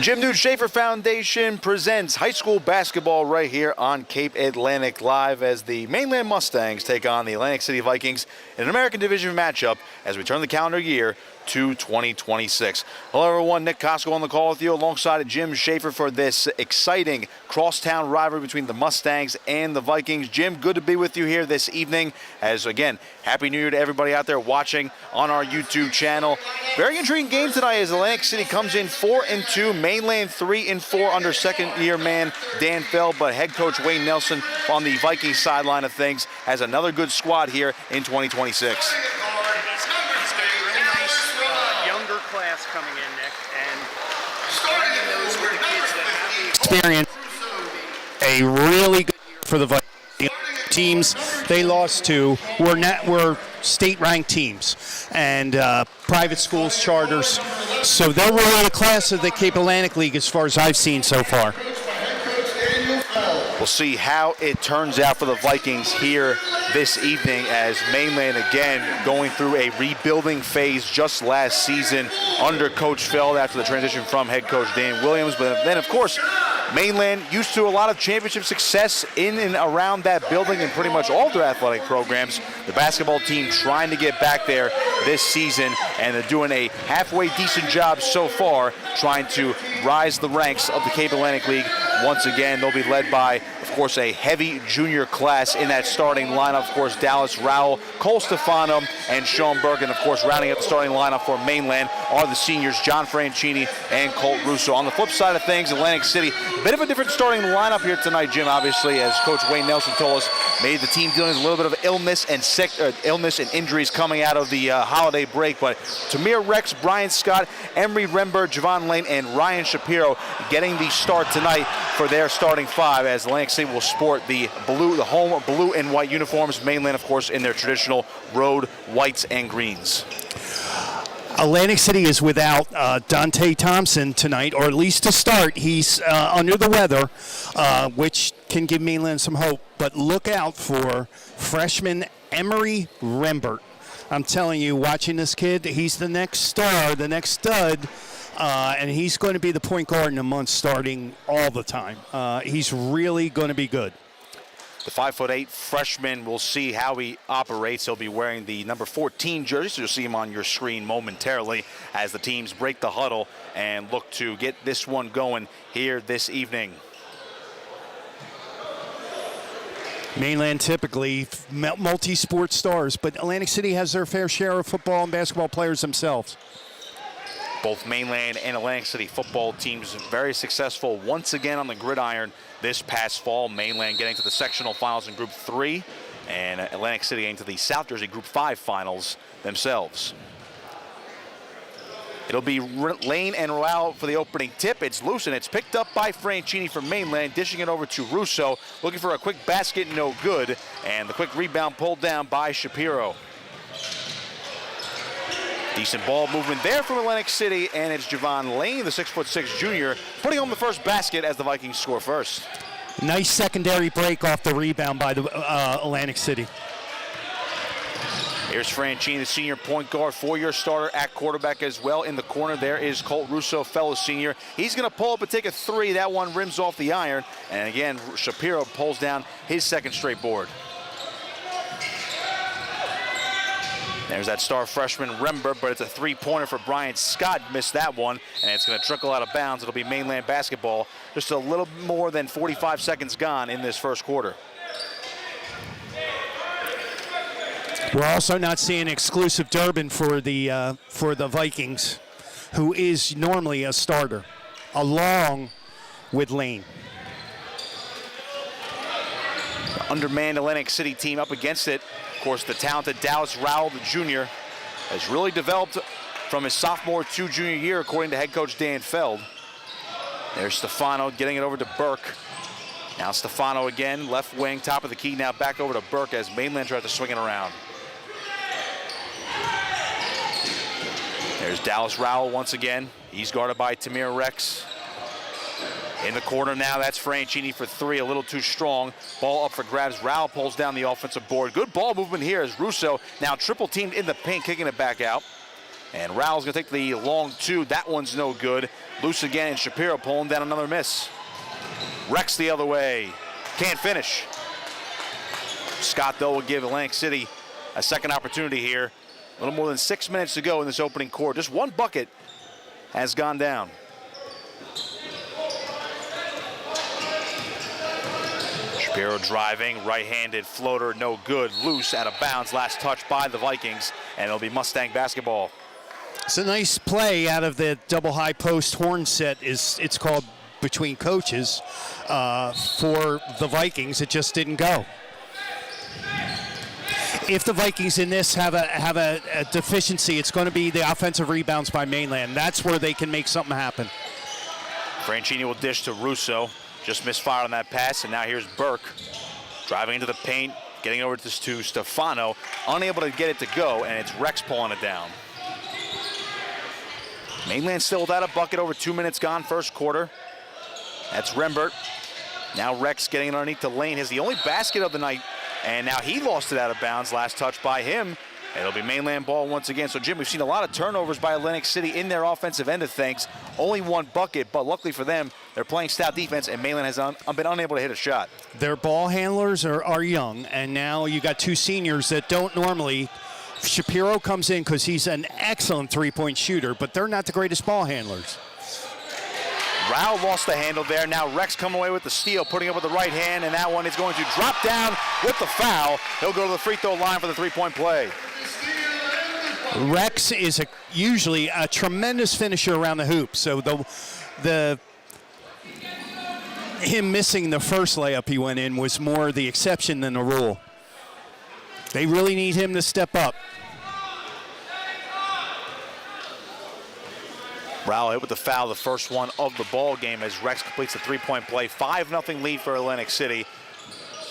The Jim Knute Schafer Foundation presents high school basketball right here on Cape Atlantic Live as the Mainland Mustangs take on the Atlantic City Vikings in an American Division matchup as we turn the calendar year to 2026. Hello everyone, Nick Costco on the call with you alongside Jim Schafer for this exciting crosstown rivalry between the Mustangs and the Vikings. Jim, good to be with you here this evening as, again, Happy New Year to everybody out there watching on our YouTube channel. Very intriguing game tonight as Atlantic City comes in 4-2, Mainland 3-4 under second-year man Dan Feld, but head coach Wayne Nelson on the Vikings sideline of things has another good squad here in 2026. Class coming in, Nick, and those were the kids that have the experience. A really good year for the Vikings. The teams they lost to were state-ranked teams and private schools, charters. So they're really the class of the Cape Atlantic League as far as I've seen so far. We'll see how it turns out for the Vikings here this evening as Mainland again going through a rebuilding phase just last season under Coach Feld after the transition from head coach Dan Williams. But then, of course, Mainland used to a lot of championship success in and around that building in pretty much all their athletic programs. The basketball team trying to get back there this season, and they're doing a halfway decent job so far trying to rise the ranks of the Cape Atlantic League. Once again, they'll be led by, of course, a heavy junior class in that starting lineup. Of course, Dallas Rowell, Cole Stefano, and Sean Burke. And, of course, rounding out the starting lineup for Mainland are the seniors, John Franchini and Colt Russo. On the flip side of things, Atlantic City, a bit of a different starting lineup here tonight, Jim, obviously, as Coach Wayne Nelson told us, made the team dealing with a little bit of illness and injuries coming out of the holiday break. But Tamir Rex, Brian Scott, Emery Rember, Javon Lane, and Ryan Shapiro getting the start tonight for their starting five, as Atlantic City will sport the home blue and white uniforms. Mainland, of course, in their traditional road whites and greens. Atlantic City is without Dante Thompson tonight, or at least to start. He's under the weather, which can give Mainland some hope. But look out for freshman Emery Rembert. I'm telling you, watching this kid, he's the next star, the next stud. And he's going to be the point guard in a month starting all the time. He's really going to be good. The 5'8" freshman, we'll see how he operates. He'll be wearing the number 14 jersey, so you'll see him on your screen momentarily as the teams break the huddle and look to get this one going here this evening. Mainland typically multi-sport stars, but Atlantic City has their fair share of football and basketball players themselves. Both Mainland and Atlantic City football teams very successful once again on the gridiron this past fall. Mainland getting to the sectional finals in Group 3, and Atlantic City getting to the South Jersey Group 5 finals themselves. It'll be Lane and Rowell for the opening tip. It's loose, and it's picked up by Franchini from Mainland, dishing it over to Russo, looking for a quick basket, no good, and the quick rebound pulled down by Shapiro. Decent ball movement there from Atlantic City, and it's Javon Lane, the 6'6" junior, putting home the first basket as the Vikings score first. Nice secondary break off the rebound by the Atlantic City. Here's Franchini, the senior point guard, four-year starter at quarterback as well. In the corner there is Colt Russo, fellow senior. He's going to pull up and take a three. That one rims off the iron. And again, Shapiro pulls down his second straight board. There's that star freshman Rember, but it's a three-pointer for Brian Scott. Missed that one, and it's going to trickle out of bounds. It'll be Mainland basketball. Just a little more than 45 seconds gone in this first quarter. We're also not seeing exclusive Durbin for the Vikings, who is normally a starter, along with Lane. The undermanned Atlantic City team up against it. Of course, the talented Dallas Rowell, the junior, has really developed from his sophomore to junior year, according to head coach Dan Feld. There's Stefano getting it over to Burke. Now Stefano again, left wing, top of the key, now back over to Burke as Mainland tries to swing it around. There's Dallas Rowell once again. He's guarded by Tamir Rex. In the corner now, that's Franchini for three, a little too strong. Ball up for grabs. Rowell pulls down the offensive board. Good ball movement here as Russo now triple teamed in the paint, kicking it back out. And Raoul's going to take the long two. That one's no good. Loose again, and Shapiro pulling down another miss. Rex the other way. Can't finish. Scott, though, will give Atlantic City a second opportunity here. A little more than 6 minutes to go in this opening quarter. Just one bucket has gone down. Shapiro driving, right-handed floater, no good. Loose, out of bounds. Last touch by the Vikings, and it'll be Mustang basketball. It's a nice play out of the double high post horn set. It's called between coaches for the Vikings. It just didn't go. If the Vikings in this have a deficiency, it's going to be the offensive rebounds by Mainland. That's where they can make something happen. Franchini will dish to Russo. Just misfired on that pass, and now here's Burke driving into the paint, getting over to Stefano, unable to get it to go, and it's Rex pulling it down. Mainland still without a bucket, over 2 minutes gone, first quarter. That's Rembert. Now Rex getting it underneath the lane, has the only basket of the night, and now he lost it out of bounds. Last touch by him. It'll be Mainland ball once again. So, Jim, we've seen a lot of turnovers by Atlantic City in their offensive end of things. Only one bucket, but luckily for them, they're playing stout defense, and Mainland has been unable to hit a shot. Their ball handlers are young, and now you got two seniors that don't normally. Shapiro comes in because he's an excellent three-point shooter, but they're not the greatest ball handlers. Rao lost the handle there. Now Rex coming away with the steal, putting it with the right hand, and that one is going to drop down with the foul. He'll go to the free throw line for the three-point play. Rex is usually a tremendous finisher around the hoop, so him missing the first layup he went in was more the exception than the rule. They really need him to step up. Rao hit with the foul, the first one of the ball game as Rex completes the three-point play. 5-0 lead for Atlantic City.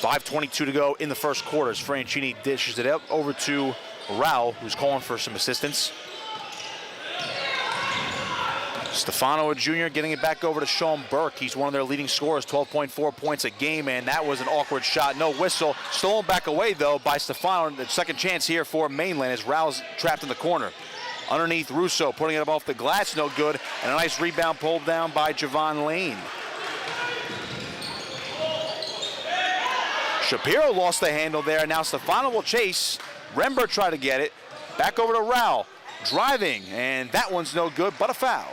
5:22 to go in the first quarter as Franchini dishes it up over to Rao, who's calling for some assistance. Stefano, a junior, getting it back over to Sean Burke. He's one of their leading scorers, 12.4 points a game, and that was an awkward shot. No whistle. Stolen back away, though, by Stefano. The second chance here for Mainland as Rao's trapped in the corner. Underneath Russo, putting it up off the glass, no good. And a nice rebound pulled down by Javon Lane. Shapiro lost the handle there. Now Stefano will chase. Rembert tried to get it. Back over to Rao. Driving, and that one's no good, but a foul.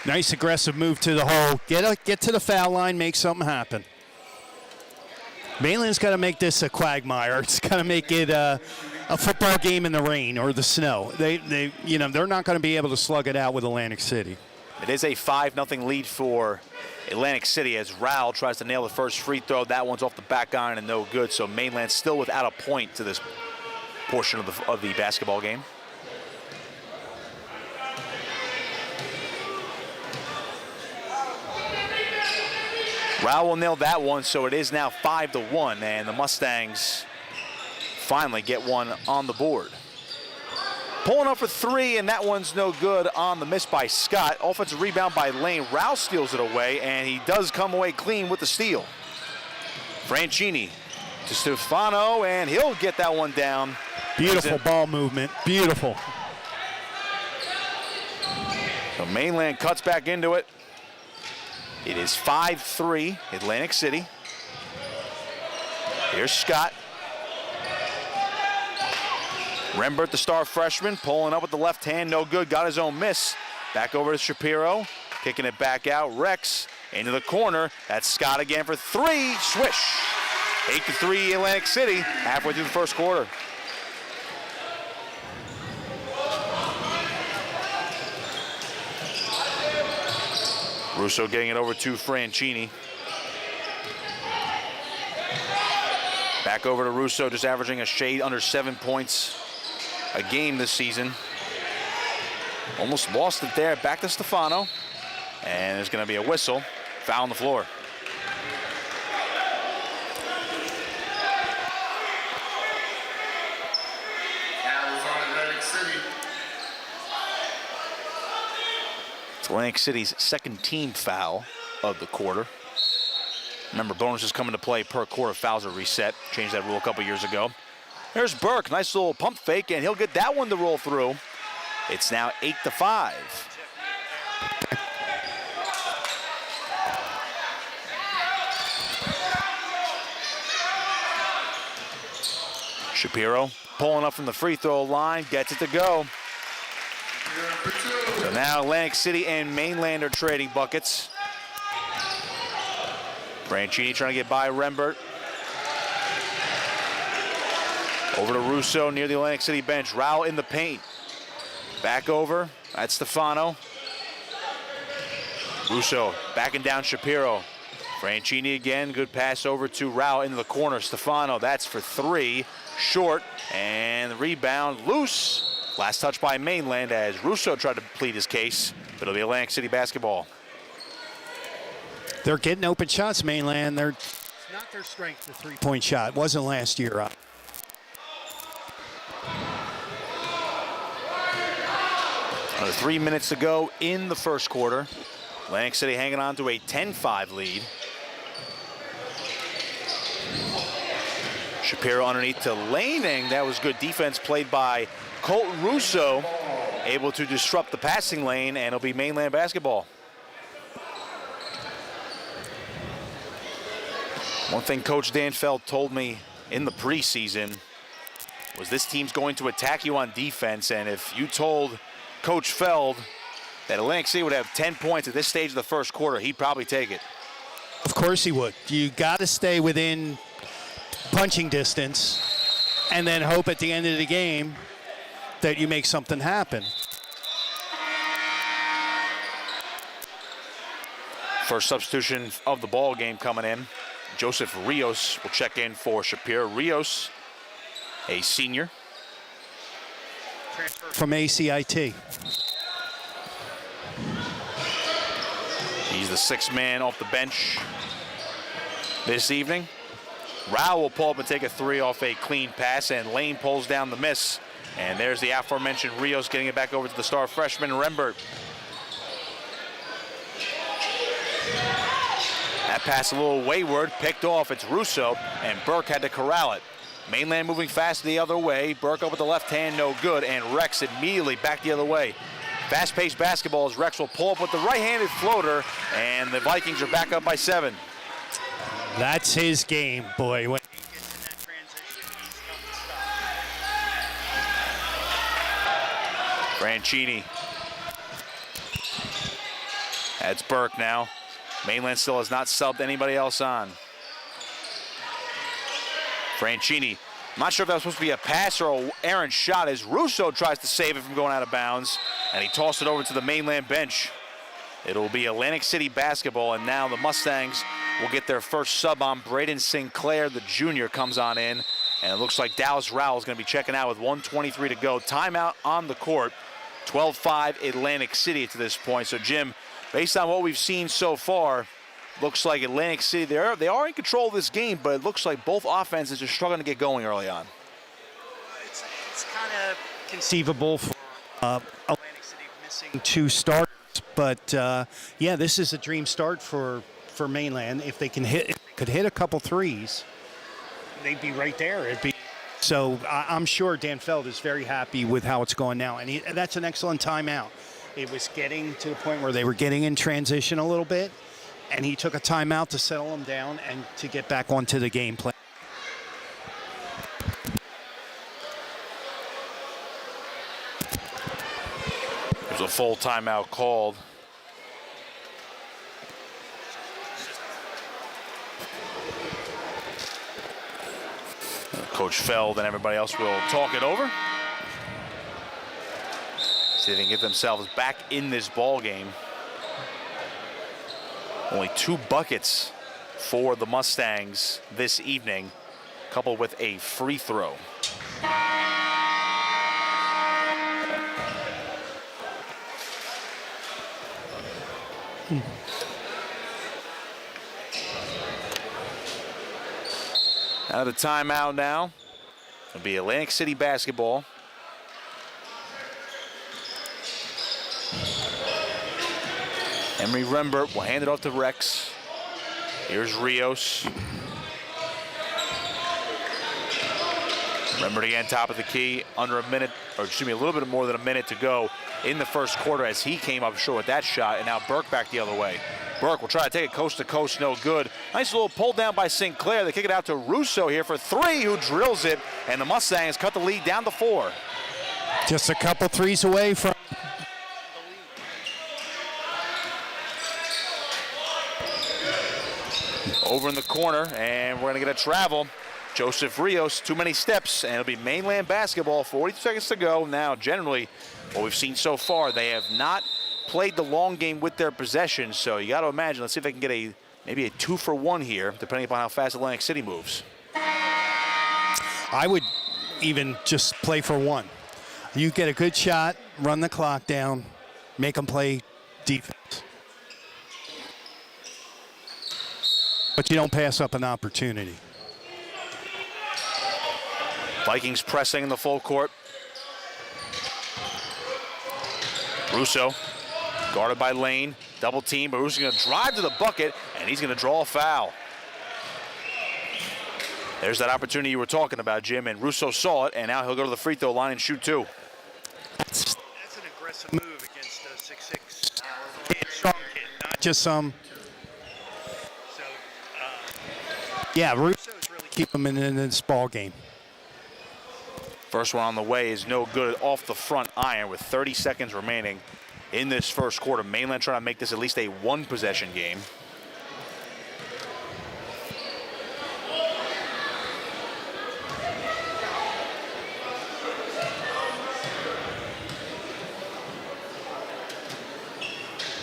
Nice aggressive move to the hole. Get to the foul line, make something happen. Mainland's got to make this a quagmire. It's got to make it a football game in the rain or the snow. They're not going to be able to slug it out with Atlantic City. It is a 5-0 lead for Atlantic City as Rao tries to nail the first free throw. That one's off the back iron and no good. So Mainland still without a point to this portion of the basketball game. Rao will nail that one, so it is now 5-1, and the Mustangs finally get one on the board. Pulling up for three, and that one's no good on the miss by Scott. Offensive rebound by Lane. Rao steals it away, and he does come away clean with the steal. Franchini to Stefano, and he'll get that one down. Beautiful ball movement, beautiful. So Mainland cuts back into it. It is 5-3, Atlantic City. Here's Scott. Rembert, the star freshman, pulling up with the left hand, no good, got his own miss. Back over to Shapiro, kicking it back out. Rex into the corner. That's Scott again for three. Swish. 8-3 Atlantic City, halfway through the first quarter. Russo getting it over to Franchini. Back over to Russo, just averaging a shade under 7 points a game this season. Almost lost it there. Back to Stefano. And there's going to be a whistle. Foul on the floor. It's Atlantic City's second team foul of the quarter. Remember, bonuses come into play per quarter. Fouls are reset. Changed that rule a couple years ago. There's Burke. Nice little pump fake, and he'll get that one to roll through. It's now 8-5. Shapiro pulling up from the free throw line, gets it to go. So now Atlantic City and Mainland are trading buckets. Branchini trying to get by Rembert. Over to Russo near the Atlantic City bench. Rao in the paint. Back over. That's Stefano. Russo backing down Shapiro. Branchini again. Good pass over to Rao into the corner. Stefano, that's for three. Short. And the rebound loose. Last touch by Mainland as Russo tried to plead his case. But it'll be Atlantic City basketball. They're getting open shots, Mainland. It's not their strength, the three-point shot. It wasn't last year. Another 3 minutes to go in the first quarter. Atlantic City hanging on to a 10-5 lead. Shapiro underneath to Laning. That was good defense played by Colton Russo, able to disrupt the passing lane, and it'll be Mainland basketball. One thing Coach Dan Feld told me in the preseason was this team's going to attack you on defense, and if you told Coach Feld that Atlantic City would have 10 points at this stage of the first quarter, he'd probably take it. Of course he would. You got to stay within punching distance and then hope at the end of the game that you make something happen. First substitution of the ball game coming in. Joseph Rios will check in for Shapiro. Rios, a senior. From ACIT. He's the sixth man off the bench this evening. Rao will pull up and take a three off a clean pass, and Lane pulls down the miss. And there's the aforementioned Rios getting it back over to the star freshman, Rembert. That pass a little wayward, picked off. It's Russo, and Burke had to corral it. Mainland moving fast the other way. Burke up with the left hand, no good, and Rex immediately back the other way. Fast-paced basketball as Rex will pull up with the right-handed floater, and the Vikings are back up by 7. That's his game, boy. When he gets in that transition, he's nothing to stop. Branchini. That's Burke now. Mainland still has not subbed anybody else on. Branchini. I'm not sure if that was supposed to be a pass or an errant shot as Russo tries to save it from going out of bounds, and he tossed it over to the Mainland bench. It'll be Atlantic City basketball, and now the Mustangs will get their first sub on. Braden Sinclair, the junior, comes on in, and it looks like Dallas Rowell is going to be checking out with 1:23 to go. Timeout on the court. 12-5 Atlantic City to this point. So, Jim, based on what we've seen so far, looks like Atlantic City, they are in control of this game, but it looks like both offenses are struggling to get going early on. It's kind of conceivable for Atlantic City missing 2 starters, but yeah, this is a dream start for Mainland. If they could hit a couple threes, they'd be right there. So I'm sure Dan Feld is very happy with how it's going now, and that's an excellent timeout. It was getting to the point where they were getting in transition a little bit, and he took a timeout to settle them down and to get back onto the game plan. There's a full timeout called. Coach Feld and everybody else will talk it over. See if they can get themselves back in this ball game. Only 2 buckets for the Mustangs this evening, coupled with a free throw. Out of the timeout now. It'll be Atlantic City basketball. Emery Rembert will hand it off to Rex. Here's Rios. Remember, again, top of the key, under a minute, or excuse me, a little bit more than a minute to go in the first quarter as he came up short with that shot, and now Burke back the other way. Burke will try to take it coast to coast, no good. Nice little pull down by St. Clair. They kick it out to Russo here for three, who drills it, and the Mustangs cut the lead down to 4. Just a couple threes away from. Over in the corner, and we're going to get a travel. Joseph Rios, too many steps, and it'll be Mainland basketball. 42 seconds to go. Now, generally, what we've seen so far, they have not played the long game with their possession, so you got to imagine. Let's see if they can get maybe a 2-for-1 here, depending upon how fast Atlantic City moves. I would even just play for one. You get a good shot, run the clock down, make them play defense. But you don't pass up an opportunity. Vikings pressing in the full court. Russo, guarded by Lane, double team, but Russo's gonna drive to the bucket, and he's gonna draw a foul. There's that opportunity you were talking about, Jim, and Russo saw it, and now he'll go to the free throw line and shoot 2. That's an aggressive move against a 6'6" strong kid, not just some. Yeah, Russo's really keeping him in this ball game. First one on the way is no good off the front iron with 30 seconds remaining in this first quarter. Mainland trying to make this at least a one-possession game.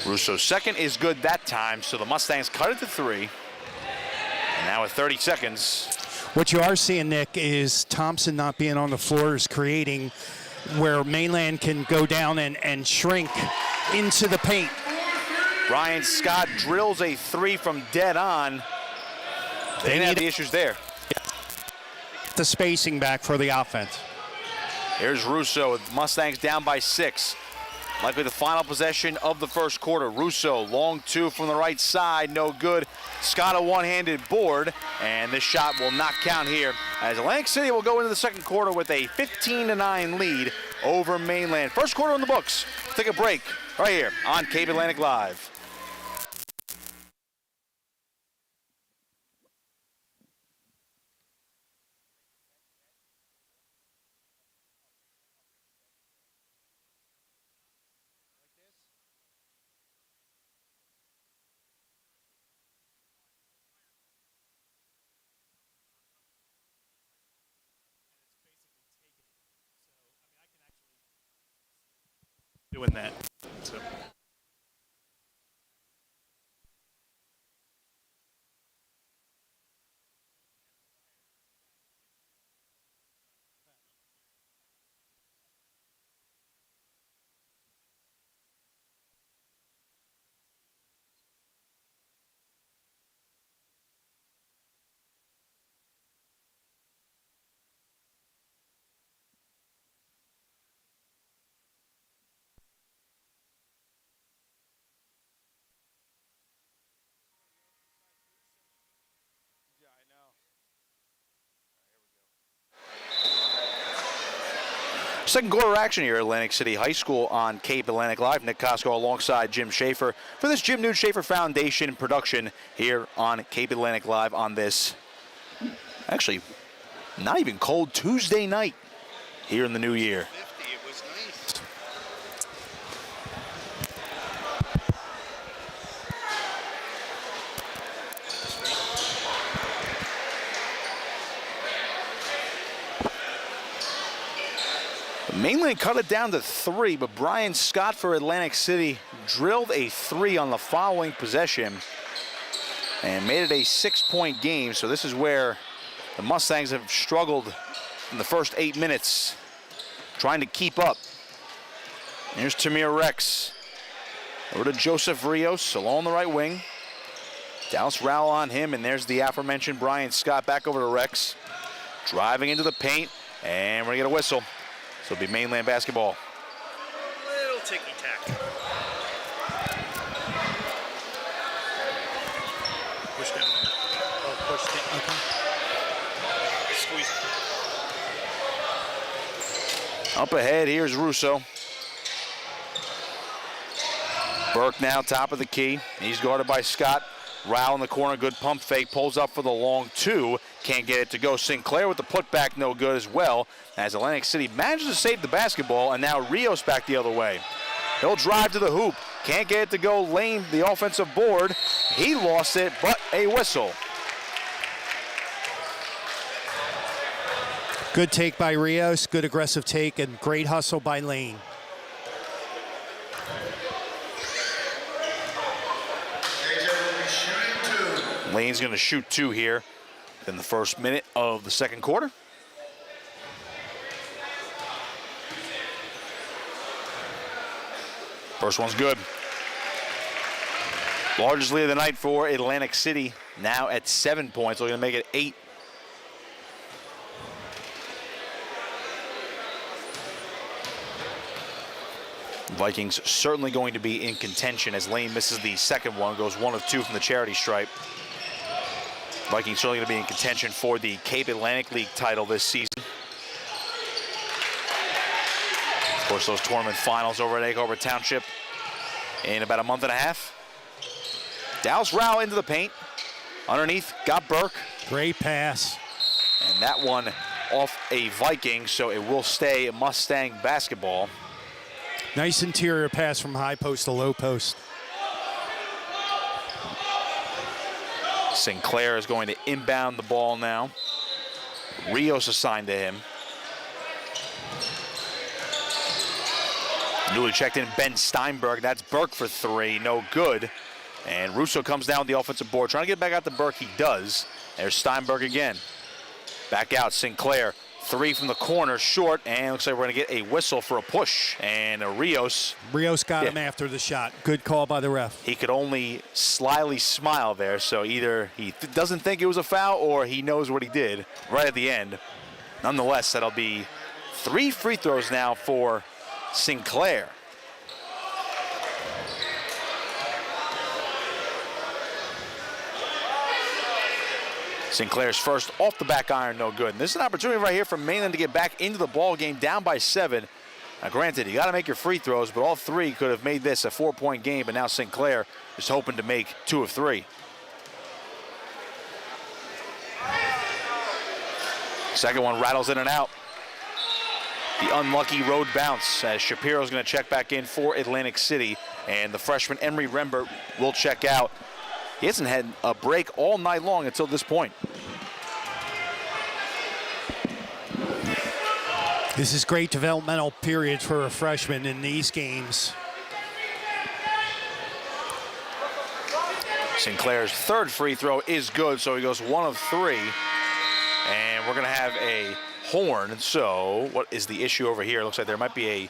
Russo's second is good that time, so the Mustangs cut it to 3. And now with 30 seconds. What you are seeing, Nick, is Thompson not being on the floor is creating where Mainland can go down and shrink into the paint. Brian Scott drills a 3 from dead on. They didn't have the issues there. The spacing back for the offense. Here's Russo with Mustangs down by 6. Likely the final possession of the first quarter. Russo, long 2 from the right side, no good. Scott a one-handed board, and this shot will not count here as Atlantic City will go into the second quarter with a 15-9 lead over Mainland. First quarter in the books. Take a break right here on Cape Atlantic Live. Doing that. So. Second quarter action here at Atlantic City High School on Cape Atlantic Live. Nick Costco alongside Jim Schafer for this Jim Knute Schafer Foundation production here on Cape Atlantic Live on this, actually, not even cold Tuesday night here in the new year. It was nice. Mainland cut it down to 3, but Brian Scott for Atlantic City drilled a 3 on the following possession and made it a 6-point game. So this is where the Mustangs have struggled in the first 8 minutes, trying to keep up. Here's Tamir Rex. Over to Joseph Rios along the right wing. Dallas Rowell on him, and there's the aforementioned Brian Scott back over to Rex. Driving into the paint, and we're gonna get a whistle. So it'll be Mainland basketball. Little ticky-tack. Push down. Oh, push down. Okay. Squeeze. Up ahead, here's Russo. Burke now top of the key. He's guarded by Scott. Rao in the corner, good pump fake, pulls up for the long two. Can't get it to go. Sinclair with the putback, no good as well, as Atlantic City manages to save the basketball, and now Rios back the other way. He'll drive to the hoop. Can't get it to go. Lane, the offensive board. He lost it, but a whistle. Good take by Rios, good aggressive take, and great hustle by Lane. Lane's going to shoot 2 here in the first minute of the second quarter. First one's good. Largest lead of the night for Atlantic City, now at 7 points. We're going to make it 8. Vikings certainly going to be in contention as Lane misses the second one, goes 1 of 2 from the charity stripe. Vikings certainly going to be in contention for the Cape Atlantic League title this season. Of course, those tournament finals over at Egg Harbor Township in about a month and a half. Dallas Rao into the paint. Underneath, got Burke. Great pass. And that one off a Viking, so it will stay Mustang basketball. Nice interior pass from high post to low post. Sinclair is going to inbound the ball now. Rios assigned to him. Newly checked in Ben Steinberg. That's Burke for 3, no good. And Russo comes down with the offensive board, trying to get back out to Burke. He does. There's Steinberg again. Back out, Sinclair. 3 from the corner, short, and looks like we're going to get a whistle for a push. And Rios got him after the shot. Good call by the ref. He could only slyly smile there, so either he doesn't think it was a foul or he knows what he did right at the end. Nonetheless, that'll be 3 free throws now for Sinclair. Sinclair's first off the back iron, no good. And this is an opportunity right here for Mainland to get back into the ball game, down by 7. Now, granted, you got to make your free throws, but all 3 could have made this a 4-point game, but now Sinclair is hoping to make 2 of 3. Second one rattles in and out. The unlucky road bounce as Shapiro's going to check back in for Atlantic City, and the freshman Emery Rembert will check out. He hasn't had a break all night long until this point. This is great developmental period for a freshman in these games. Sinclair's third free throw is good, so he goes 1 of 3. And we're going to have a horn. So what is the issue over here? It looks like there might be a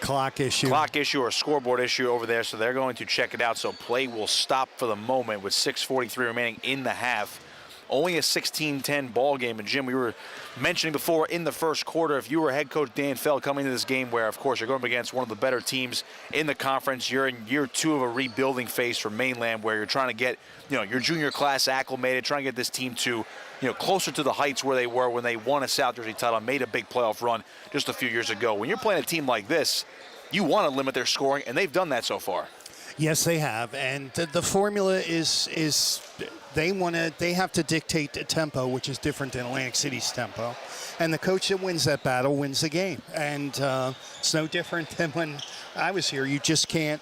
clock issue or a scoreboard issue over there, so they're going to check it out. So play will stop for the moment with 6:43 remaining in the half. Only a 16-10 ball game. And Jim, we were mentioning before in the first quarter, if you were head coach Dan Feld coming into this game where, of course, you're going up against one of the better teams in the conference, you're in year 2 of a rebuilding phase for Mainland where you're trying to get, your junior class acclimated, trying to get this team to, closer to the heights where they were when they won a South Jersey title and made a big playoff run just a few years ago. When you're playing a team like this, you want to limit their scoring, and they've done that so far. Yes, they have, and the formula is they have to dictate the tempo, which is different than Atlantic City's tempo, and the coach that wins that battle wins the game. And it's no different than when I was here. You just can't,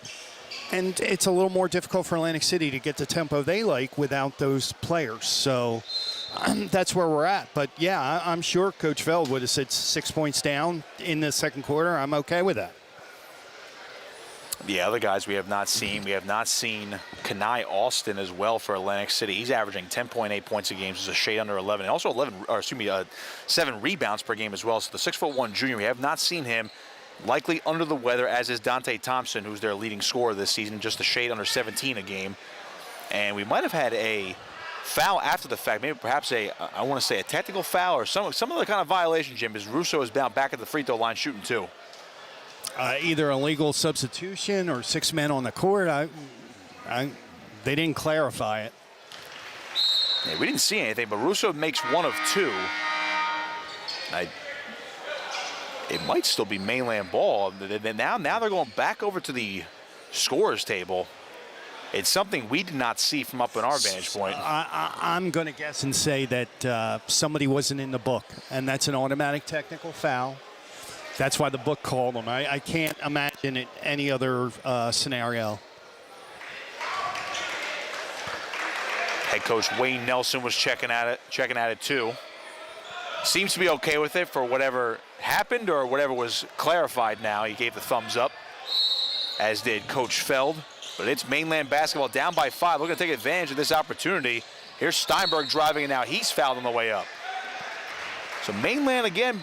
and it's a little more difficult for Atlantic City to get the tempo they like without those players. So that's where we're at. But yeah, I'm sure Coach Feld would have said 6 points down in the second quarter. I'm okay with that. The other guys we have not seen Kenai Austin as well for Atlantic City. He's averaging 10.8 points a game, which is a shade under 11, and also 7 rebounds per game as well. So the 6'1" junior, we have not seen him. Likely under the weather, as is Dante Thompson, who's their leading scorer this season, just a shade under 17 a game. And we might have had a foul after the fact, maybe perhaps a technical foul or some other kind of violation, Jim, as Russo is down back at the free throw line shooting 2. Either a legal substitution or 6 men on the court. They didn't clarify it. Yeah, we didn't see anything, but Russo makes 1 of 2. It might still be Mainland ball. Now they're going back over to the scorers table. It's something we did not see from up in our vantage point. I'm going to guess and say that somebody wasn't in the book, and that's an automatic technical foul. That's why the book called them. I can't imagine it any other scenario. Head coach Wayne Nelson was checking at it too. Seems to be okay with it for whatever happened or whatever was clarified now. He gave the thumbs up, as did Coach Feld. But it's Mainland basketball down by 5. Looking to take advantage of this opportunity. Here's Steinberg driving it now. He's fouled on the way up. So Mainland again,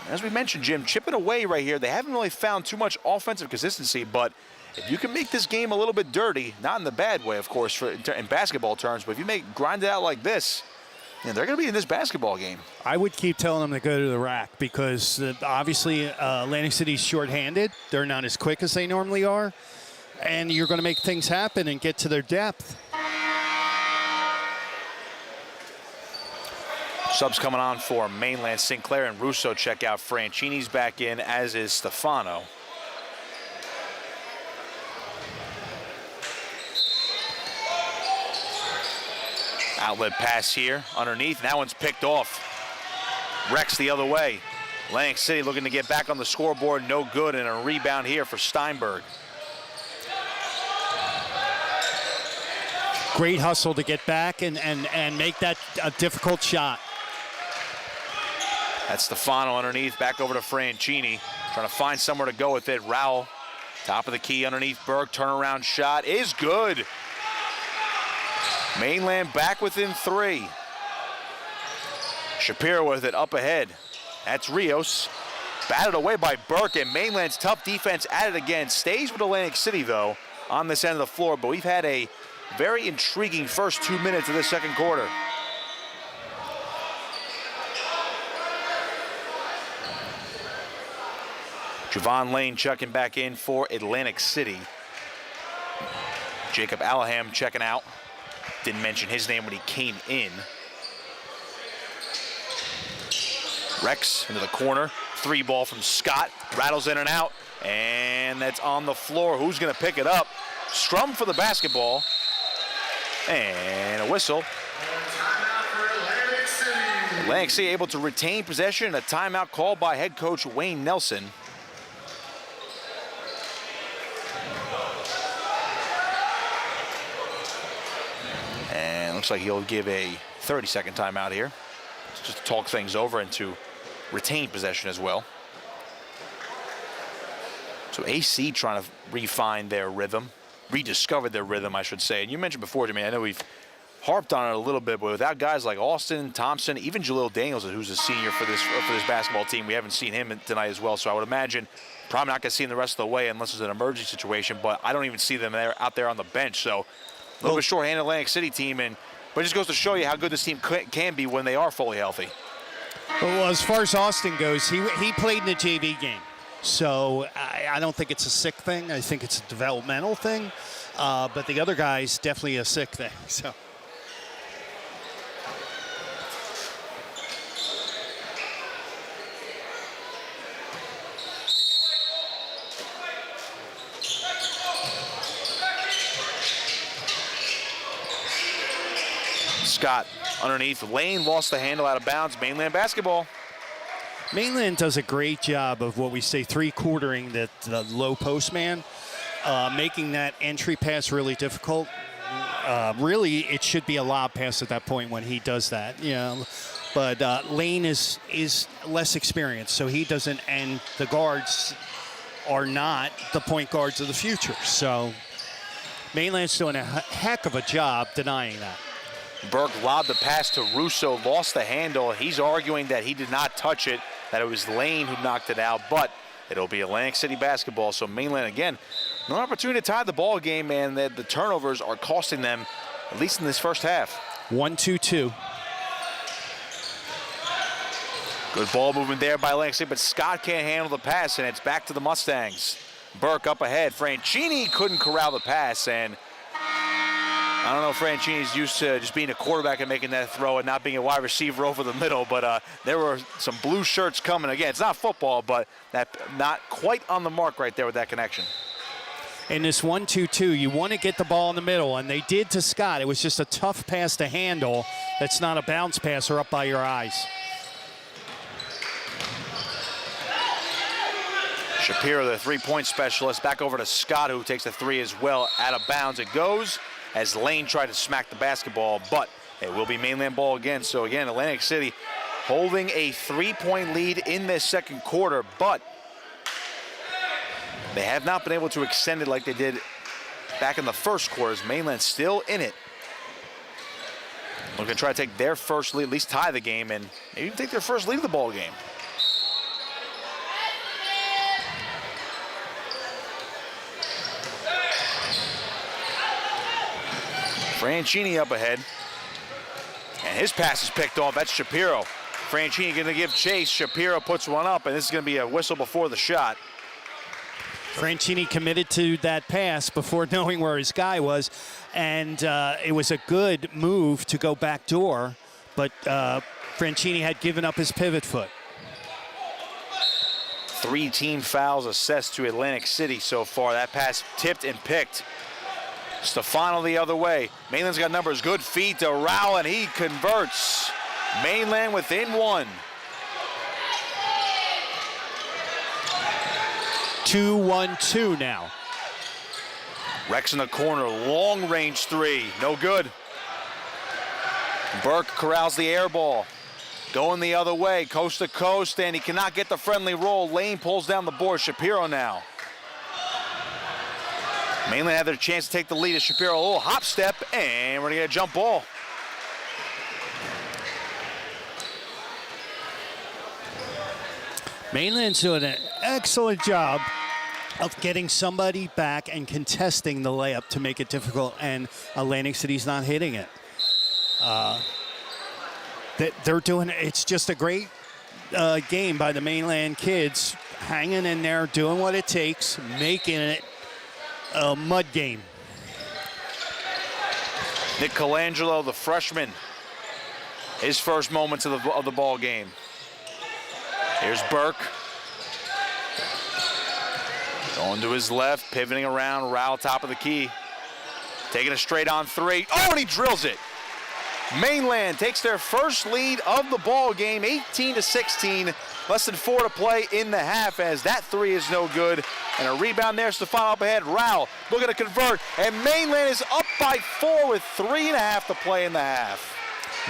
as we mentioned, Jim, chipping away right here. They haven't really found too much offensive consistency, but if you can make this game a little bit dirty, not in the bad way, of course, in basketball terms, but if you grind it out like this, they're going to be in this basketball game. I would keep telling them to go to the rack because obviously Atlantic City's shorthanded. They're not as quick as they normally are, and you're going to make things happen and get to their depth. Subs coming on for Mainland. Sinclair and Russo check out. Franchini's back in, as is Stefano. Outlet pass here underneath. That one's picked off. Rex the other way. Atlantic City looking to get back on the scoreboard. No good, and a rebound here for Steinberg. Great hustle to get back and make that a difficult shot. That's Stefano underneath. Back over to Franchini. Trying to find somewhere to go with it. Rowell, top of the key underneath Berg. Turnaround shot is good. Mainland back within 3. Shapiro with it up ahead. That's Rios. Batted away by Burke, and Mainland's tough defense at it again. Stays with Atlantic City, though, on this end of the floor. But we've had a very intriguing first 2 minutes of this second quarter. Javon Lane checking back in for Atlantic City. Jacob Alaham checking out. Didn't mention his name when he came in. Rex into the corner. 3 ball from Scott. Rattles in and out. And that's on the floor. Who's going to pick it up? Strum for the basketball. And a whistle. Atlantic City able to retain possession. A timeout called by head coach Wayne Nelson. Looks like he'll give a 30-second timeout here, just to talk things over and to retain possession as well. So AC trying to refine their rhythm, rediscovered their rhythm, I should say. And you mentioned before, Jimmy, I know we've harped on it a little bit, but without guys like Austin, Thompson, even Jalil Daniels, who's a senior for this basketball team, we haven't seen him tonight as well. So I would imagine probably not going to see him the rest of the way unless it's an emergency situation. But I don't even see them out there on the bench. So a little bit short-handed Atlantic City team, but it just goes to show you how good this team can be when they are fully healthy. Well, as far as Austin goes, he played in the JV game. So I don't think it's a sick thing. I think it's a developmental thing. But the other guy's definitely a sick thing. So. Scott underneath. Lane lost the handle out of bounds. Mainland basketball. Mainland does a great job of what we say three-quartering the low post man, making that entry pass really difficult. Really, it should be a lob pass at that point when he does that. But Lane is less experienced, so he doesn't, and the guards are not the point guards of the future. So Mainland's doing a heck of a job denying that. Burke lobbed the pass to Russo, lost the handle. He's arguing that he did not touch it, that it was Lane who knocked it out, but it'll be Atlantic City basketball. So Mainland, again, no opportunity to tie the ball game, and the turnovers are costing them, at least in this first half. 1-2-2. Good ball movement there by Atlantic City, but Scott can't handle the pass, and it's back to the Mustangs. Burke up ahead. Franchini couldn't corral the pass, and I don't know if Franchini's used to just being a quarterback and making that throw and not being a wide receiver over the middle, but there were some blue shirts coming. Again, it's not football, but that not quite on the mark right there with that connection. In this 1-2-2, you want to get the ball in the middle, and they did to Scott. It was just a tough pass to handle. That's not a bounce pass or up by your eyes. Shapiro, the three-point specialist, back over to Scott, who takes a three as well. Out of bounds it goes as Lane tried to smack the basketball, but it will be Mainland ball again. So again, Atlantic City holding a three-point lead in this second quarter, but they have not been able to extend it like they did back in the first quarters. Mainland still in it. Looking to try to take their first lead, at least tie the game, and maybe even take their first lead of the ball game. Franchini up ahead, and his pass is picked off. That's Shapiro. Franchini going to give chase. Shapiro puts one up, and this is going to be a whistle before the shot. Franchini committed to that pass before knowing where his guy was, and it was a good move to go back door, but Franchini had given up his pivot foot. 3 team fouls assessed to Atlantic City so far. That pass tipped and picked. Stefano the other way. Mainland's got numbers. Good feed to Rowell, and he converts. Mainland within one. 2-1-2 now. Rex in the corner, long range three, no good. Burke corrals the air ball. Going the other way, coast to coast, and he cannot get the friendly roll. Lane pulls down the board. Shapiro now. Mainland had their chance to take the lead as Shapiro, a little hop step, and we're gonna get a jump ball. Mainland's doing an excellent job of getting somebody back and contesting the layup to make it difficult, and Atlantic City's not hitting it. They're doing, it's just a great game by the Mainland kids, hanging in there, doing what it takes, making it a mud game. Nick Colangelo, the freshman, his first moments of the ball game. Here's Burke. Going to his left, pivoting around, Rowell top of the key. Taking a straight on three. Oh, and he drills it. Mainland takes their first lead of the ball game, 18-16. Less than 4 to play in the half, as that three is no good. And a rebound there, Stefano up ahead. Rowell looking to convert, and Mainland is up by 4 with 3.5 to play in the half.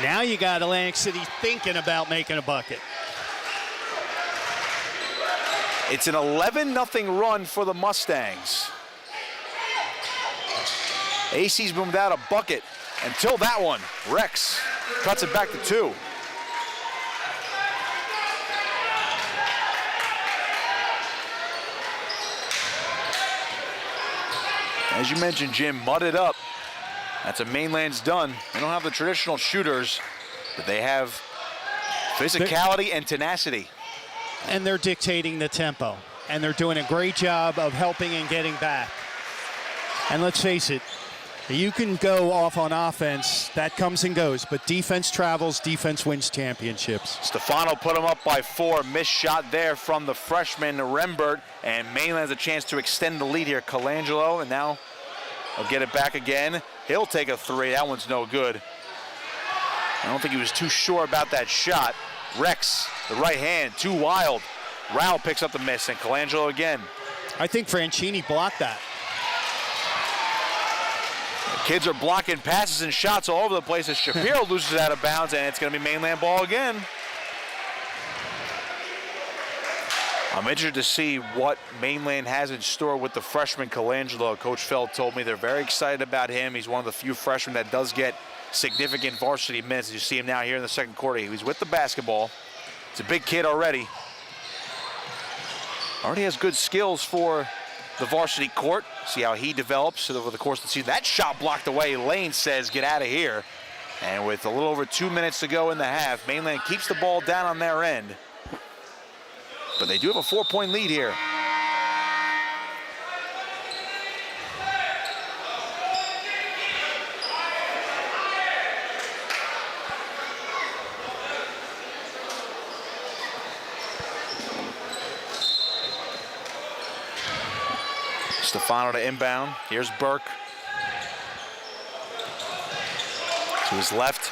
Now you got Atlantic City thinking about making a bucket. It's an 11-0 run for the Mustangs. AC's been without a bucket until that one. Rex cuts it back to 2. As you mentioned, Jim, mudded up. That's what Mainland's done. They don't have the traditional shooters, but they have physicality and tenacity. And they're dictating the tempo. And they're doing a great job of helping and getting back. And let's face it, you can go off on offense, that comes and goes, but defense travels, defense wins championships. Stefano put him up by 4. Missed shot there from the freshman, Rembert, and Mainland has a chance to extend the lead here. Colangelo, and now he'll get it back again. He'll take a 3. That one's no good. I don't think he was too sure about that shot. Rex, the right hand, too wild. Rowell picks up the miss, and Colangelo again. I think Franchini blocked that. Kids are blocking passes and shots all over the place as Shapiro loses it out of bounds, and it's going to be Mainland ball again. I'm interested to see what Mainland has in store with the freshman Colangelo. Coach Feld told me they're very excited about him. He's one of the few freshmen that does get significant varsity minutes. You see him now here in the second quarter. He's with the basketball. He's a big kid already. Already has good skills for the varsity court. See how he develops over the course of the season. That shot blocked away. Lane says, get out of here. And with a little over 2 minutes to go in the half, Mainland keeps the ball down on their end. But they do have a 4-point lead here. Stefano to inbound. Here's Burke. To his left,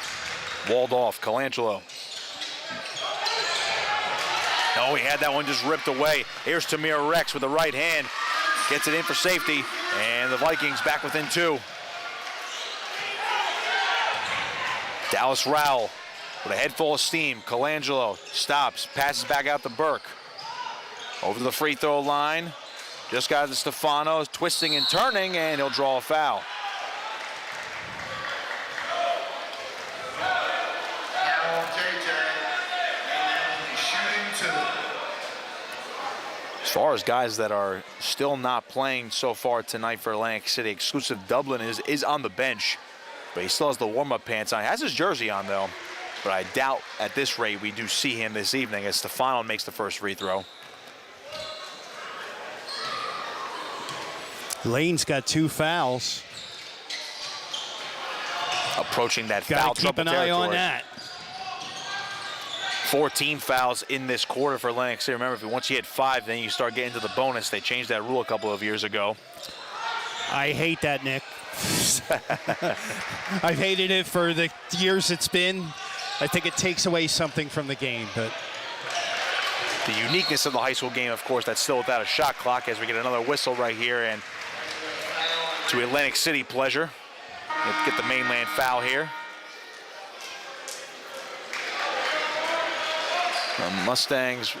walled off, Colangelo. No, he had that one just ripped away. Here's Tamir Rex with the right hand. Gets it in for safety, and the Vikings back within 2. Dallas Rowell with a head full of steam. Colangelo stops, passes back out to Burke. Over to the free throw line. Just got to Stefano, twisting and turning, and he'll draw a foul. As far as guys that are still not playing so far tonight for Atlantic City, Exclusive Dublin is on the bench, but he still has the warm-up pants on. He has his jersey on, though, but I doubt at this rate we do see him this evening as Stefano makes the first free throw. Lane's got 2 fouls. Approaching that foul trouble territory. Got to keep an eye on that. 14 fouls in this quarter for Atlantic City. Remember, once you hit 5, then you start getting to the bonus. They changed that rule a couple of years ago. I hate that, Nick. I've hated it for the years it's been. I think it takes away something from the game. But the uniqueness of the high school game, of course, that's still without a shot clock as we get another whistle right here. And to Atlantic City pleasure. Let's get the Mainland foul here. The Mustangs.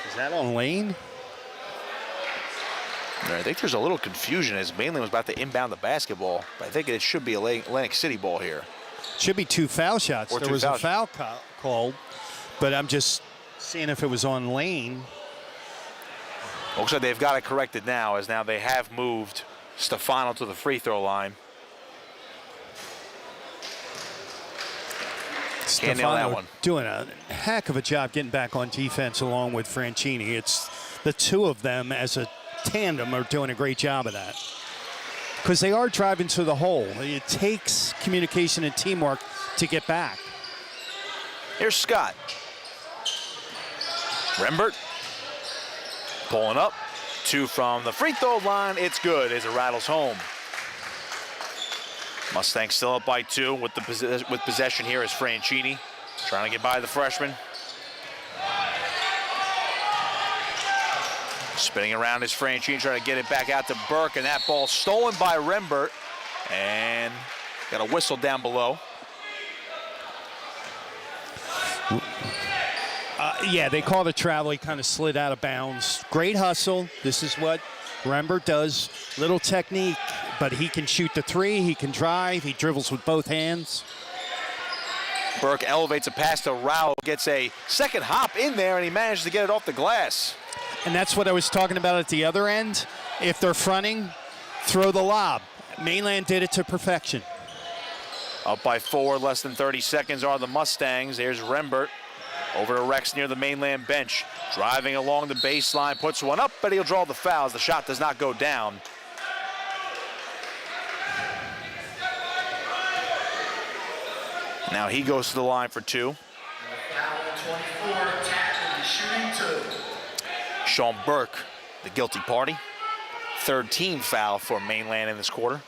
Is that on Lane? I think there's a little confusion as Mainland was about to inbound the basketball, but I think it should be Atlantic City ball here. Should be 2 foul shots. Or there was a foul called, but I'm just seeing if it was on Lane. Looks like they've got it corrected now, as now they have moved Stefano to the free throw line. Can't nail that one. Doing a heck of a job getting back on defense along with Franchini. It's the 2 of them as a tandem are doing a great job of that. Because they are driving to the hole. It takes communication and teamwork to get back. Here's Scott. Rembert pulling up. 2 from the free throw line. It's good as it rattles home. Mustangs still up by 2 with possession here is Franchini trying to get by the freshman. Spinning around is Franchini trying to get it back out to Burke, and that ball stolen by Rembert, and got a whistle down below. Yeah, they called a travel. He kind of slid out of bounds. Great hustle. This is what Rembert does. Little technique, but he can shoot the 3. He can drive. He dribbles with both hands. Burke elevates a pass to Rao, gets a second hop in there, and he manages to get it off the glass. And that's what I was talking about at the other end. If they're fronting, throw the lob. Mainland did it to perfection. Up by 4, less than 30 seconds are the Mustangs. There's Rembert. Over to Rex near the Mainland bench. Driving along the baseline, puts one up, but he'll draw the fouls. The shot does not go down. Now he goes to the line for 2. 24, tackling, shooting 2. Sean Burke, the guilty party. 3rd team foul for Mainland in this quarter.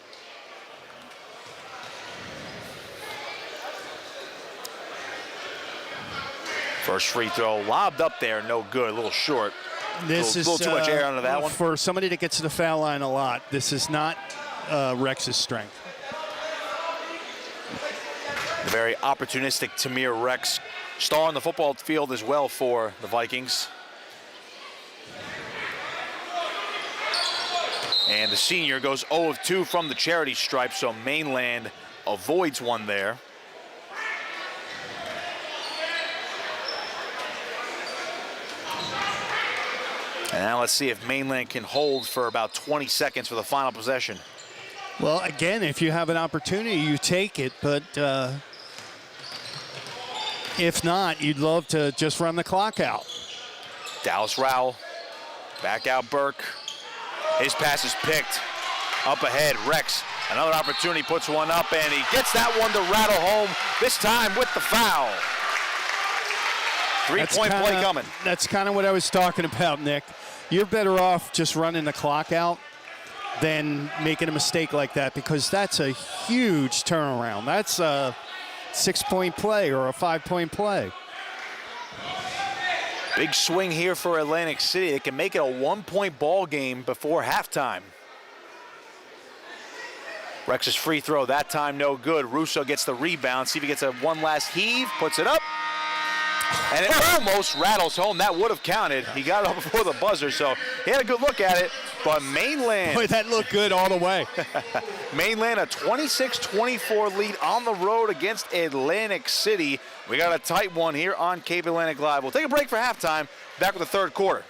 First free throw lobbed up there, no good, a little short. This is a little too much air under that one. For somebody that gets to the foul line a lot, this is not Rex's strength. The very opportunistic Tamir Rex, star on the football field as well for the Vikings. And the senior goes 0 of 2 from the charity stripe, so Mainland avoids one there. And now let's see if Mainland can hold for about 20 seconds for the final possession. Well, again, if you have an opportunity, you take it, but if not, you'd love to just run the clock out. Dallas Rowell, back out Burke. His pass is picked. Up ahead, Rex, another opportunity, puts one up, and he gets that one to rattle home, this time with the foul. Three-point play coming. That's kind of what I was talking about, Nick. You're better off just running the clock out than making a mistake like that, because that's a huge turnaround. That's a 6-point play or a 5-point play. Big swing here for Atlantic City. They can make it a 1-point ball game before halftime. Rex's free throw that time no good. Russo gets the rebound. See if he gets a one last heave. Puts it up. And it almost rattles home. That would have counted. He got it up before the buzzer, so he had a good look at it. But Mainland. Boy, that looked good all the way. Mainland a 26-24 lead on the road against Atlantic City. We got a tight one here on Cape Atlantic Live. We'll take a break for halftime. Back with the third quarter.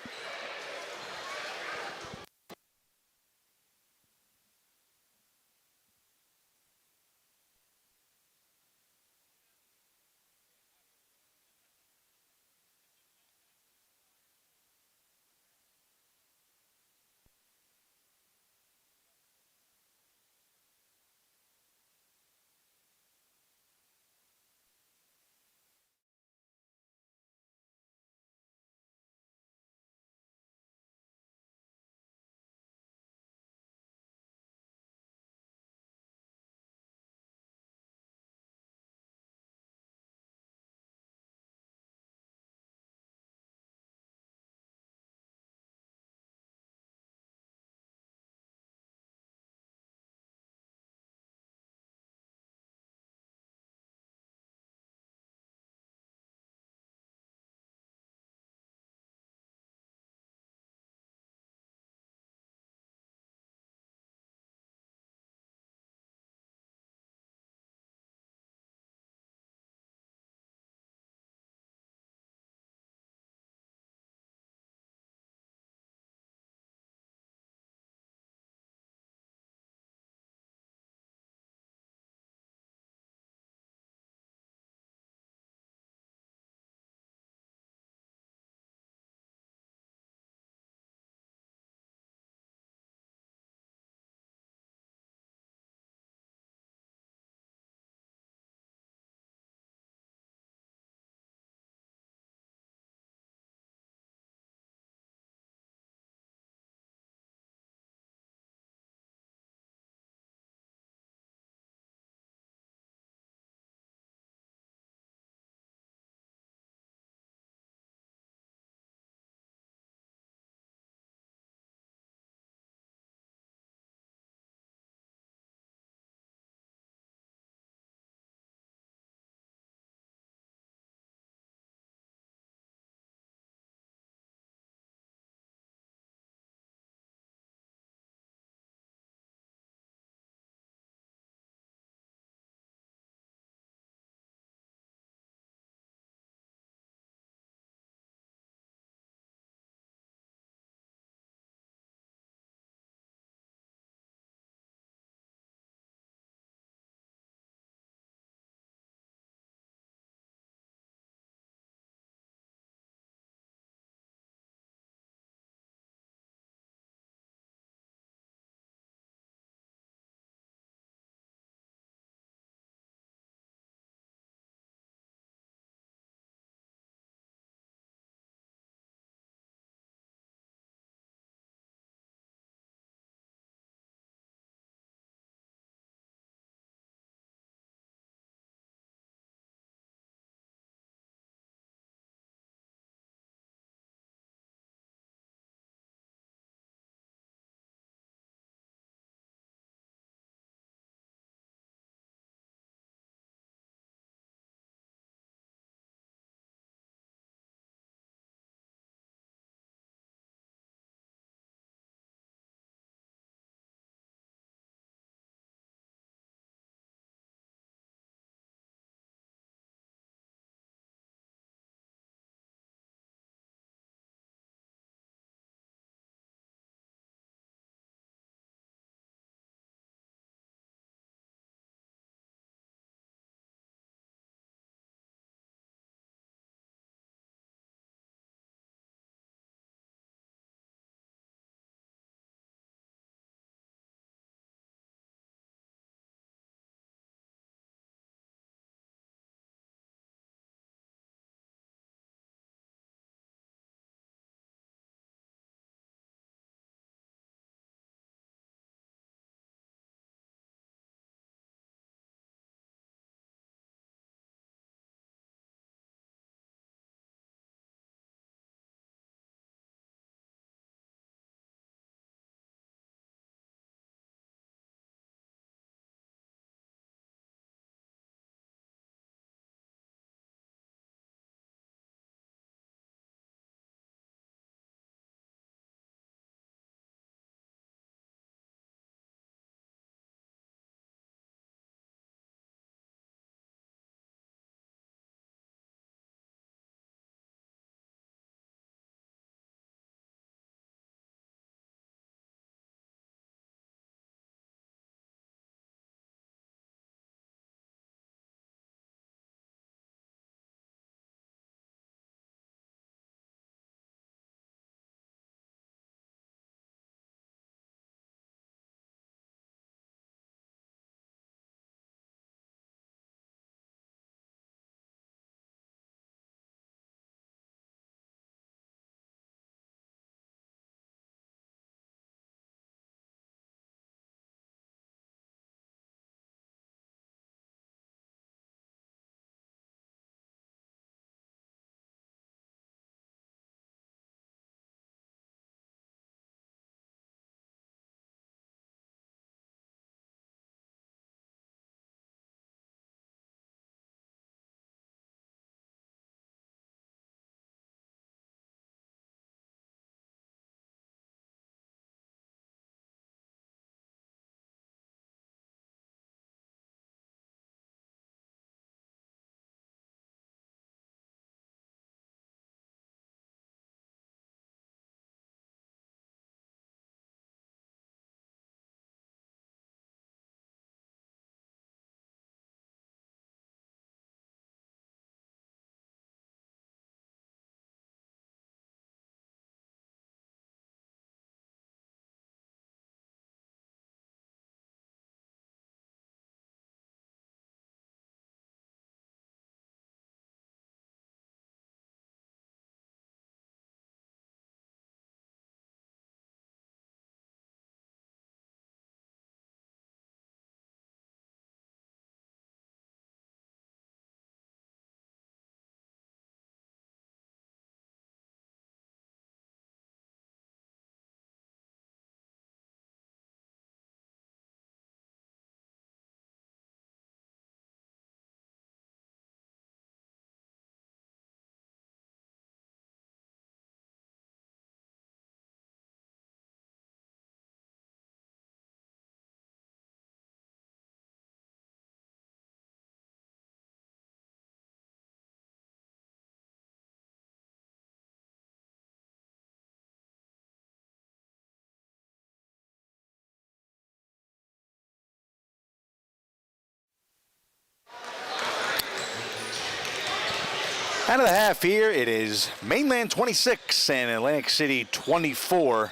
Out of the half here, it is Mainland 26 and Atlantic City 24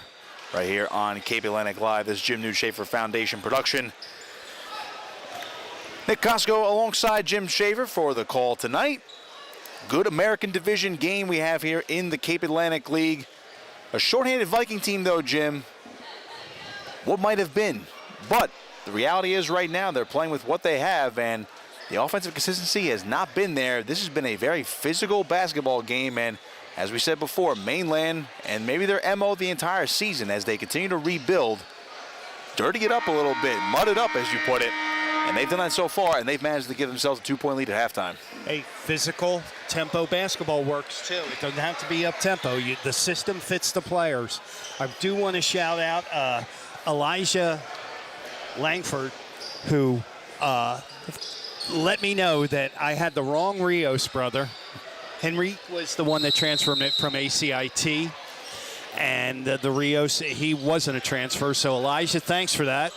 right here on Cape Atlantic Live. This is Jim Knute Schafer Foundation production. Nick Costco alongside Jim Schafer for the call tonight. Good American Division game we have here in the Cape Atlantic League. A shorthanded Viking team though, Jim. What might have been, but the reality is right now they're playing with what they have, and the offensive consistency has not been there. This has been a very physical basketball game, and as we said before, Mainland and maybe their MO the entire season as they continue to rebuild, dirty it up a little bit, mud it up as you put it, and they've done that so far, and they've managed to give themselves a 2-point lead at halftime. Hey, physical tempo basketball works too. It doesn't have to be up tempo. The system fits the players. I do want to shout out Elijah Langford, who let me know that I had the wrong Rios brother. Henry was the one that transferred it from ACIT, and the Rios, he wasn't a transfer. So Elijah, thanks for that.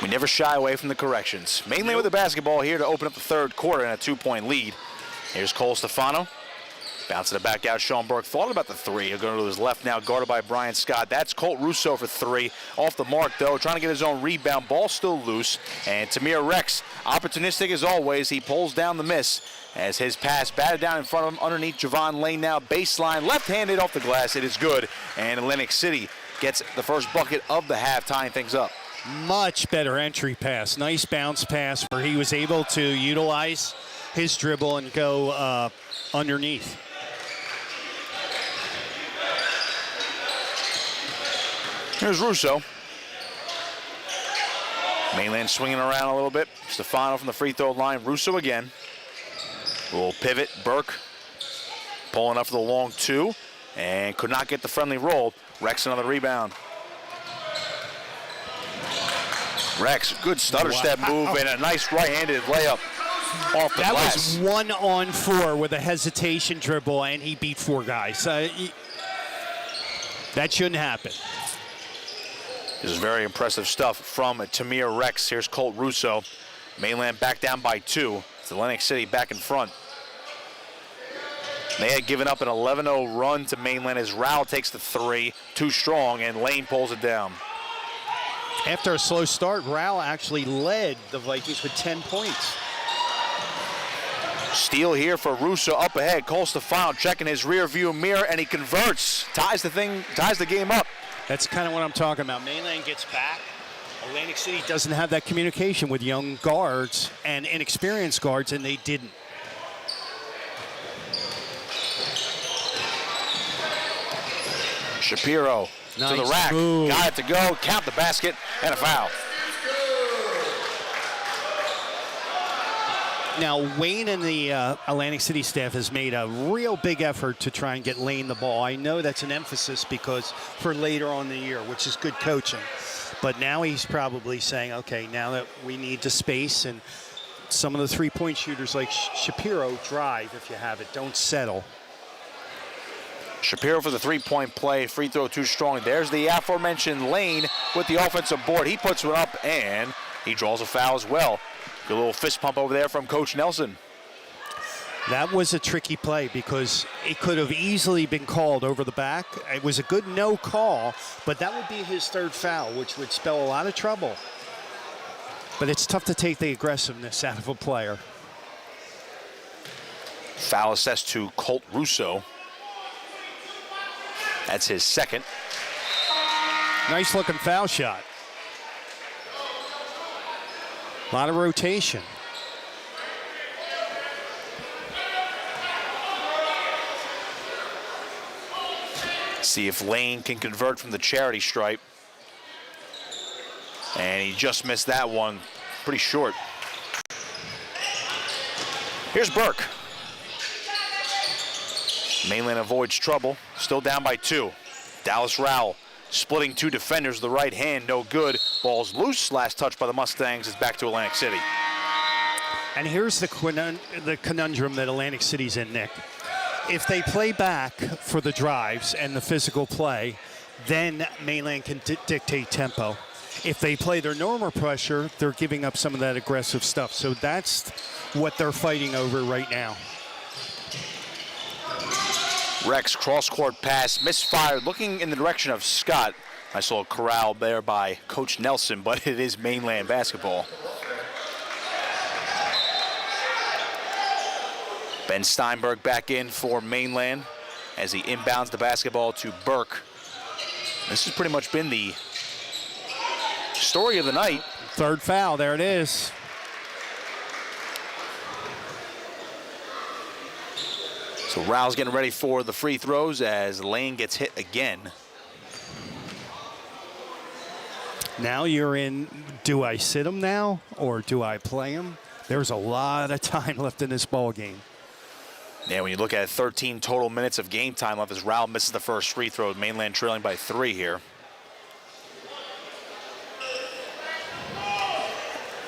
We never shy away from the corrections. Mainly with the basketball here to open up the third quarter and a 2-point lead. Here's Cole Stefano. Bouncing it back out. Sean Burke thought about the three. He'll go to his left now, guarded by Brian Scott. That's Colt Russo for three. Off the mark, though, trying to get his own rebound. Ball still loose. And Tamir Rex, opportunistic as always. He pulls down the miss as his pass batted down in front of him underneath Javon Lane now. Baseline, left-handed off the glass. It is good. And Atlantic City gets the first bucket of the half, tying things up. Much better entry pass. Nice bounce pass where he was able to utilize his dribble and go underneath. Here's Russo. Mainland swinging around a little bit. Stefano from the free throw line. Russo again. Little pivot. Burke pulling up for the long two and could not get the friendly roll. Rex another rebound. Rex, good stutter step move and a nice right-handed layup off the glass. That was 1-on-4 with a hesitation dribble, and he beat four guys. That shouldn't happen. This is very impressive stuff from Tamir Rex. Here's Colt Russo. Mainland back down by 2. It's Atlantic City back in front. They had given up an 11-0 run to Mainland as Rao takes the three. Too strong, and Lane pulls it down. After a slow start, Rao actually led the Vikings with 10 points. Steal here for Russo up ahead. Cole Stefano checking his rear view mirror, and he converts. Ties the game up. That's kind of what I'm talking about. Mainland gets back. Atlantic City doesn't have that communication with young guards and inexperienced guards, and they didn't. Shapiro nice to the rack. move. Got it to go. Count the basket and a foul. Now, Wayne and the Atlantic City staff has made a real big effort to try and get Lane the ball. I know that's an emphasis because for later on in the year, which is good coaching. But now he's probably saying, okay, now that we need to space and some of the three-point shooters like Shapiro, drive if you have it. Don't settle. Shapiro for the three-point play. Free throw too strong. There's the aforementioned Lane with the offensive board. He puts one up, and he draws a foul as well. Good little fist pump over there from Coach Nelson. That was a tricky play because it could have easily been called over the back. It was a good no call, but that would be his third foul, which would spell a lot of trouble. But it's tough to take the aggressiveness out of a player. Foul assessed to Colt Russo. That's his second. Nice looking foul shot. A lot of rotation. See if Lane can convert from the charity stripe. And he just missed that one. Pretty short. Here's Burke. Mainland avoids trouble. Still down by 2. Dallas Rowell splitting 2 defenders. The right hand, no good. Ball's loose. Last touch by the Mustangs. It's back to Atlantic City. And here's the conundrum that Atlantic City's in, Nick. If they play back for the drives and the physical play, then Mainland can dictate tempo. if they play their normal pressure, they're giving up some of that aggressive stuff. So that's what they're fighting over right now. Rex cross-court pass, misfired, looking in the direction of Scott. I saw a corral there by Coach Nelson, but it is Mainland basketball. Ben Steinberg back in for Mainland as he inbounds the basketball to Burke. This has pretty much been the story of the night. Third foul, there it is. So Rao's getting ready for the free throws as Lane gets hit again. Now you're in, do I sit him now or do I play him? There's a lot of time left in this ball game. Yeah, when you look at 13 total minutes of game time left as Rao misses the first free throw, Mainland trailing by 3 here.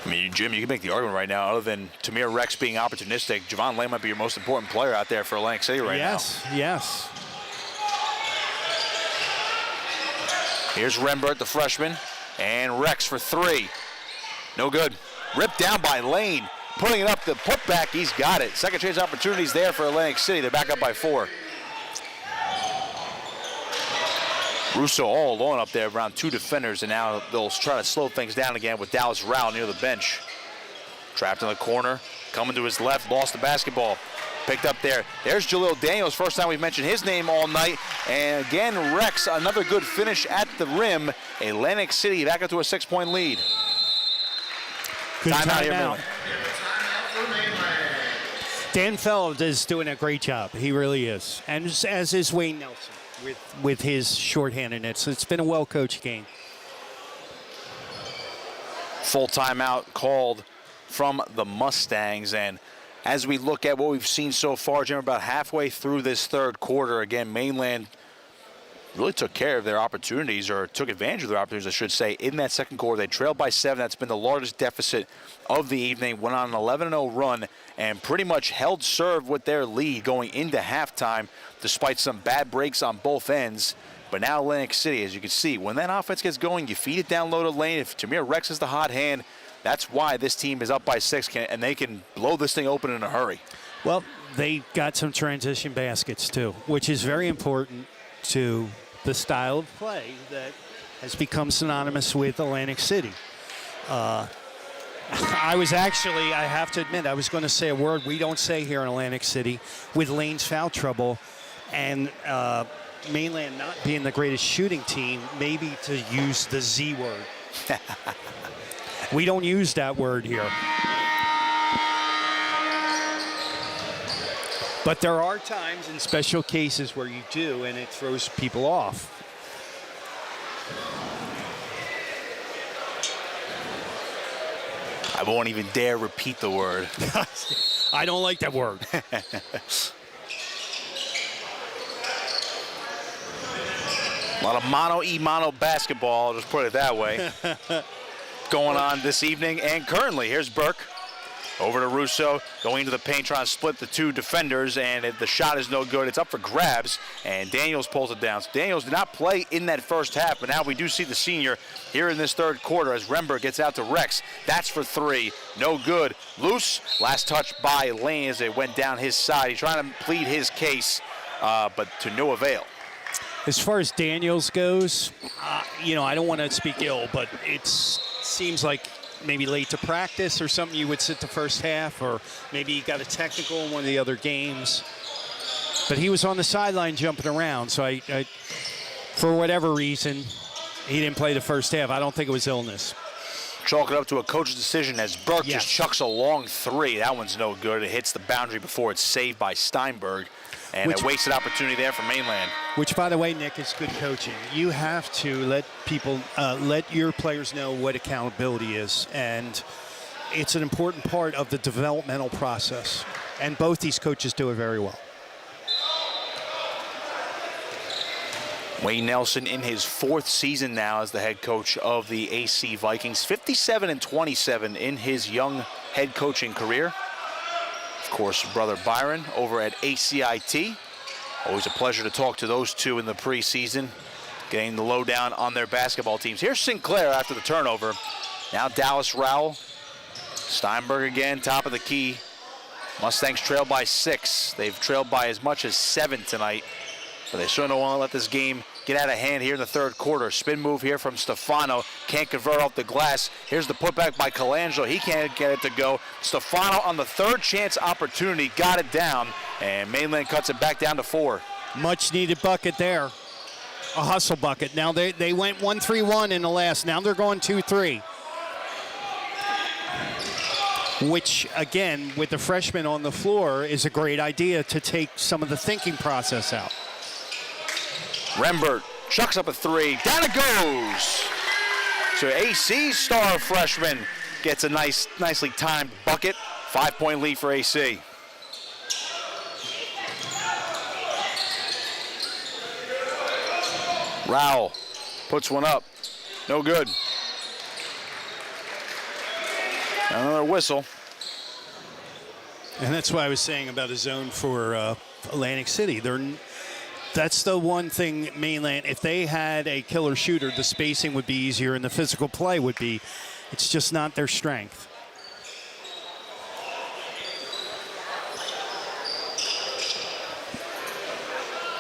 I mean, Jim, you can make the argument right now, other than Tamir Rex being opportunistic, Javon Lane might be your most important player out there for Atlantic City right now. Yes. Here's Rembert, the freshman, and Rex for 3. No good. Ripped down by Lane. Putting it up, the putback, he's got it. Second chance opportunities there for Atlantic City. They're back up by 4. Russo all alone up there around 2 defenders, and now they'll try to slow things down again with Dallas Rao near the bench. Trapped in the corner, coming to his left, lost the basketball. Picked up there. There's Jalil Daniels, first time we've mentioned his name all night. And again, Rex, another good finish at the rim. Atlantic City back up to a 6-point lead. Good Timeout here, timeout. Dan Feld is doing a great job. He really is. And as is Wayne Nelson with his shorthandedness. It's been a well-coached game. Full timeout called from the Mustangs. And as we look at what we've seen so far, Jim, about halfway through this third quarter, again, Mainland really took care of their opportunities, or took advantage of their opportunities, I should say, in that second quarter. They trailed by 7. That's been the largest deficit of the evening. Went on an 11-0 run and pretty much held serve with their lead going into halftime, despite some bad breaks on both ends. But now Atlantic City, as you can see, when that offense gets going, you feed it down low to Lane. If Tamir Rex is the hot hand, that's why this team is up by 6, and they can blow this thing open in a hurry. Well, they got some transition baskets, too, which is very important to the style of play that has become synonymous with Atlantic City. I have to admit, I was going to say a word we don't say here in Atlantic City with Lane's foul trouble, and Mainland not being the greatest shooting team, maybe to use the Z word. We don't use that word here. But there are times in special cases where you do, and it throws people off. I won't even dare repeat the word. I don't like that word. A lot of mono-e-mono basketball, I'll just put it that way, going on this evening. And currently, here's Burke. Over to Russo, going into the paint, trying to split the 2 defenders, and the shot is no good. It's up for grabs, and Daniels pulls it down. So Daniels did not play in that first half, but now we do see the senior here in this third quarter as Rembert gets out to Rex. That's for 3, no good. Loose, last touch by Lane as it went down his side. He's trying to plead his case, but to no avail. As far as Daniels goes, I don't want to speak ill, but it seems like maybe late to practice or something, you would sit the first half, or maybe he got a technical in one of the other games. But he was on the sideline jumping around, so I for whatever reason, he didn't play the first half. I don't think it was illness. Chalk it up to a coach's decision as Burke just chucks a long 3. That one's no good. It hits the boundary before it's saved by Steinberg. And a wasted opportunity there for Mainland. Which, by the way, Nick, is good coaching. You have to let people, let your players know what accountability is. And it's an important part of the developmental process. And both these coaches do it very well. Wayne Nelson in his 4th season now as the head coach of the AC Vikings. 57-27 in his young head coaching career. Of course, brother Byron over at ACIT. Always a pleasure to talk to those 2 in the preseason. getting the lowdown on their basketball teams. Here's Sinclair after the turnover. Now Dallas Rowell. Steinberg again, top of the key. Mustangs trail by 6. They've trailed by as much as 7 tonight, but they certainly don't want to let this game get out of hand here in the third quarter. Spin move here from Stefano. Can't convert off the glass. Here's the putback by Colangelo. He can't get it to go. Stefano on the third chance opportunity got it down, and Mainland cuts it back down to 4. Much needed bucket there. A hustle bucket. Now they went 1-3-1 in the last. Now they're going 2-3. Which, again, with the freshman on the floor, is a great idea to take some of the thinking process out. Rembert chucks up a 3. Down it goes. So AC's star freshman gets a nicely timed bucket. 5-point lead for AC. Rowell puts one up. No good. Another whistle. And that's why I was saying about a zone for Atlantic City. That's the one thing Mainland, if they had a killer shooter, the spacing would be easier and the physical play would be. It's just not their strength.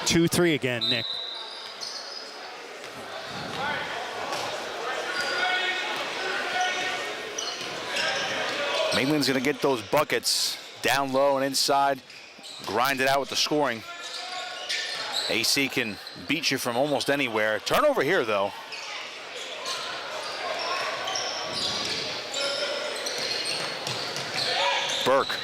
Two, 3 again, Nick. Mainland's going to get those buckets down low and inside, grind it out with the scoring. AC can beat you from almost anywhere. Turnover here, though. Burke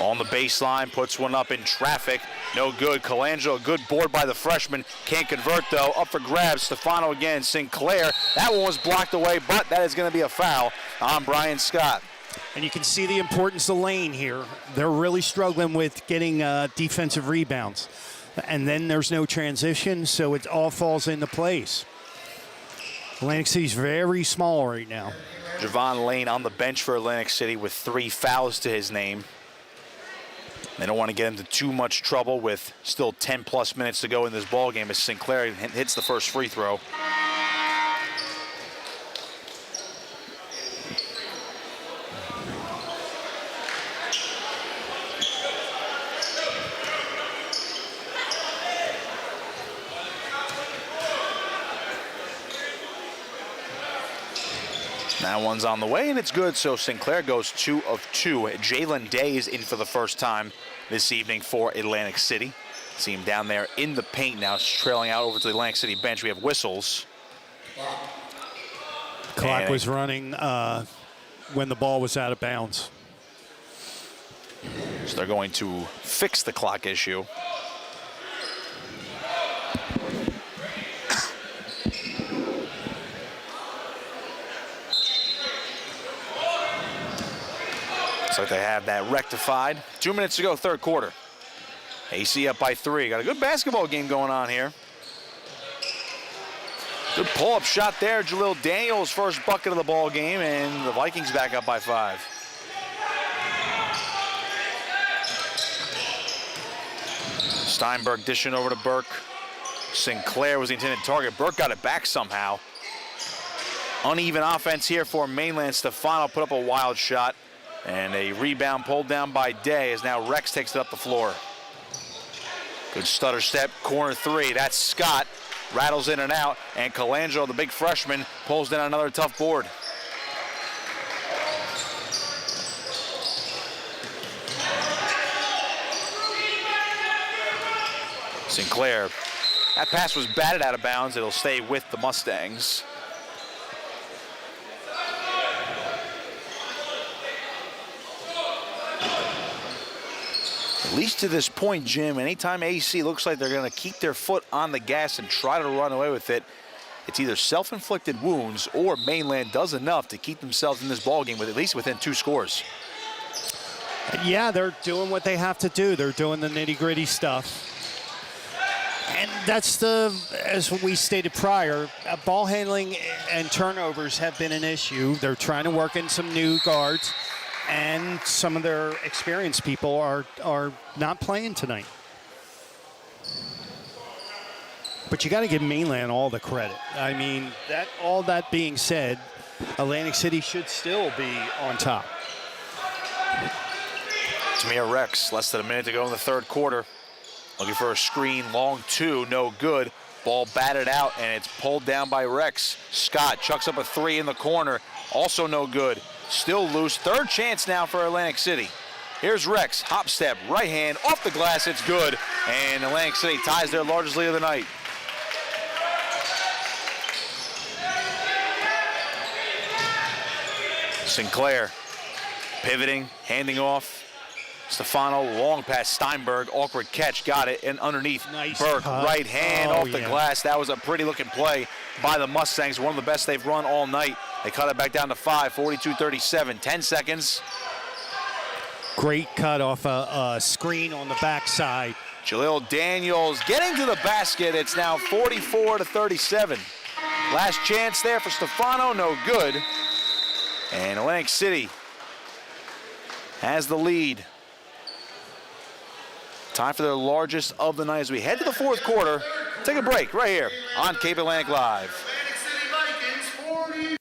on the baseline, puts one up in traffic. No good. Colangelo, good board by the freshman. Can't convert, though. Up for grabs. Stefano again. Sinclair. That one was blocked away, but that is going to be a foul on Brian Scott. And you can see the importance of lane here. They're really struggling with getting defensive rebounds. And then there's no transition, so it all falls into place. Atlantic City's very small right now. Javon Lane on the bench for Atlantic City with 3 fouls to his name. They don't want to get into too much trouble with still 10-plus minutes to go in this ball game as Sinclair hits the first free throw. That one's on the way, and it's good, so Sinclair goes 2 of 2. Jalen Day is in for the first time this evening for Atlantic City. See him down there in the paint now, trailing out over to the Atlantic City bench. We have whistles. Clock was running when the ball was out of bounds. So they're going to fix the clock issue. Looks like they have that rectified. 2 minutes to go, third quarter. AC up by 3. Got a good basketball game going on here. Good pull-up shot there. Jalil Daniels' first bucket of the ball game, and the Vikings back up by 5. Steinberg dishing over to Burke. Sinclair was the intended target. Burke got it back somehow. Uneven offense here for Mainland. Stefano put up a wild shot. And a rebound pulled down by Day as now Rex takes it up the floor. Good stutter step, corner 3. That's Scott. Rattles in and out. And Colangelo, the big freshman, pulls down another tough board. Sinclair. That pass was batted out of bounds. It'll stay with the Mustangs. At least to this point, Jim, anytime AC looks like they're going to keep their foot on the gas and try to run away with it, it's either self-inflicted wounds or Mainland does enough to keep themselves in this ballgame with at least within 2 scores. Yeah, they're doing what they have to do. They're doing the nitty-gritty stuff. And that's as we stated prior, ball handling and turnovers have been an issue. They're trying to work in some new guards. And some of their experienced people are not playing tonight. But you got to give Mainland all the credit. I mean, all that being said, Atlantic City should still be on top. Tamir Rex, less than a minute to go in the third quarter. Looking for a screen, long two, no good. Ball batted out, and it's pulled down by Rex. Scott chucks up a three in the corner, also no good. Still loose, third chance now for Atlantic City. Here's Rex, hop step, right hand, off the glass, it's good. And Atlantic City ties their largest lead of the night. Sinclair, pivoting, handing off. Stefano, long pass, Steinberg, awkward catch, got it, and underneath, nice Burke, cut. right hand off the glass. That was a pretty looking play by the Mustangs, one of the best they've run all night. They cut it back down to 5, 42-37, 10 seconds. Great cut off a screen on the backside. Jaleel Daniels getting to the basket. It's now 44-37. Last chance there for Stefano, no good. And Atlantic City has the lead. Time for their largest of the night as we head to the fourth quarter. Take a break right here on Cape Atlantic Live. Atlantic City Vikings 40.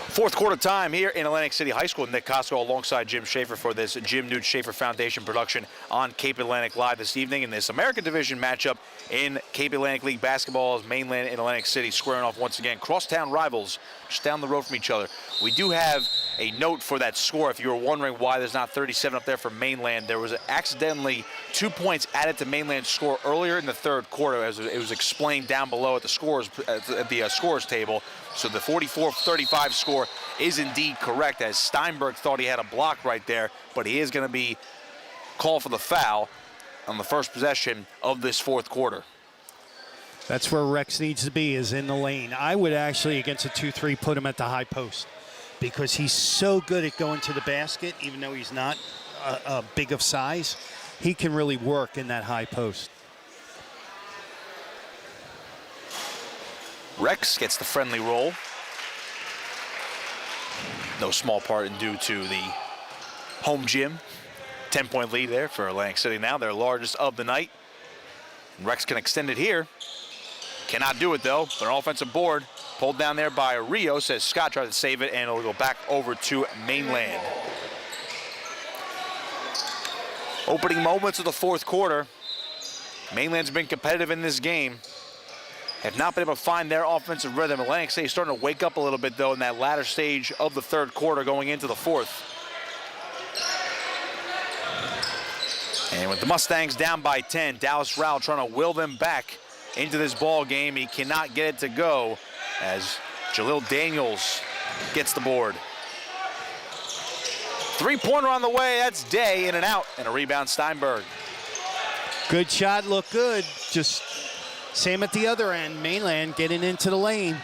Fourth quarter time here in Atlantic City High School. Nick Costco alongside Jim Schafer for this Jim Knute Schafer Foundation production on Cape Atlantic Live this evening in this American Division matchup in Cape Atlantic League basketball as Mainland and Atlantic City squaring off once again. Crosstown rivals just down the road from each other. We do have a note for that score. If you were wondering why there's not 37 up there for Mainland, there was accidentally 2 points added to Mainland's score earlier in the third quarter, as it was explained down below at the scores table. So the 44-35 score is indeed correct, as Steinberg thought he had a block right there, but he is going to be called for the foul on the first possession of this fourth quarter. That's where Rex needs to be, is in the lane. I would actually, against a 2-3, put him at the high post because he's so good at going to the basket, even though he's not big of size. He can really work in that high post. Rex gets the friendly roll. No small part in due to the home gym. 10-point lead there for Atlantic City now, their largest of the night. And Rex can extend it here. Cannot do it though, but an offensive board pulled down there by Rio, says Scott tried to save it, and it'll go back over to Mainland. Opening moments of the fourth quarter. Mainland's been competitive in this game. Have not been able to find their offensive rhythm. Atlantic City starting to wake up a little bit though in that latter stage of the third quarter going into the fourth. And with the Mustangs down by 10, Dallas Rowell trying to will them back into this ball game. He cannot get it to go as Jaleel Daniels gets the board. Three-pointer on the way, that's Day, in and out, and a rebound Steinberg. Good shot, look good. Just same at the other end. Mainland getting into the lane.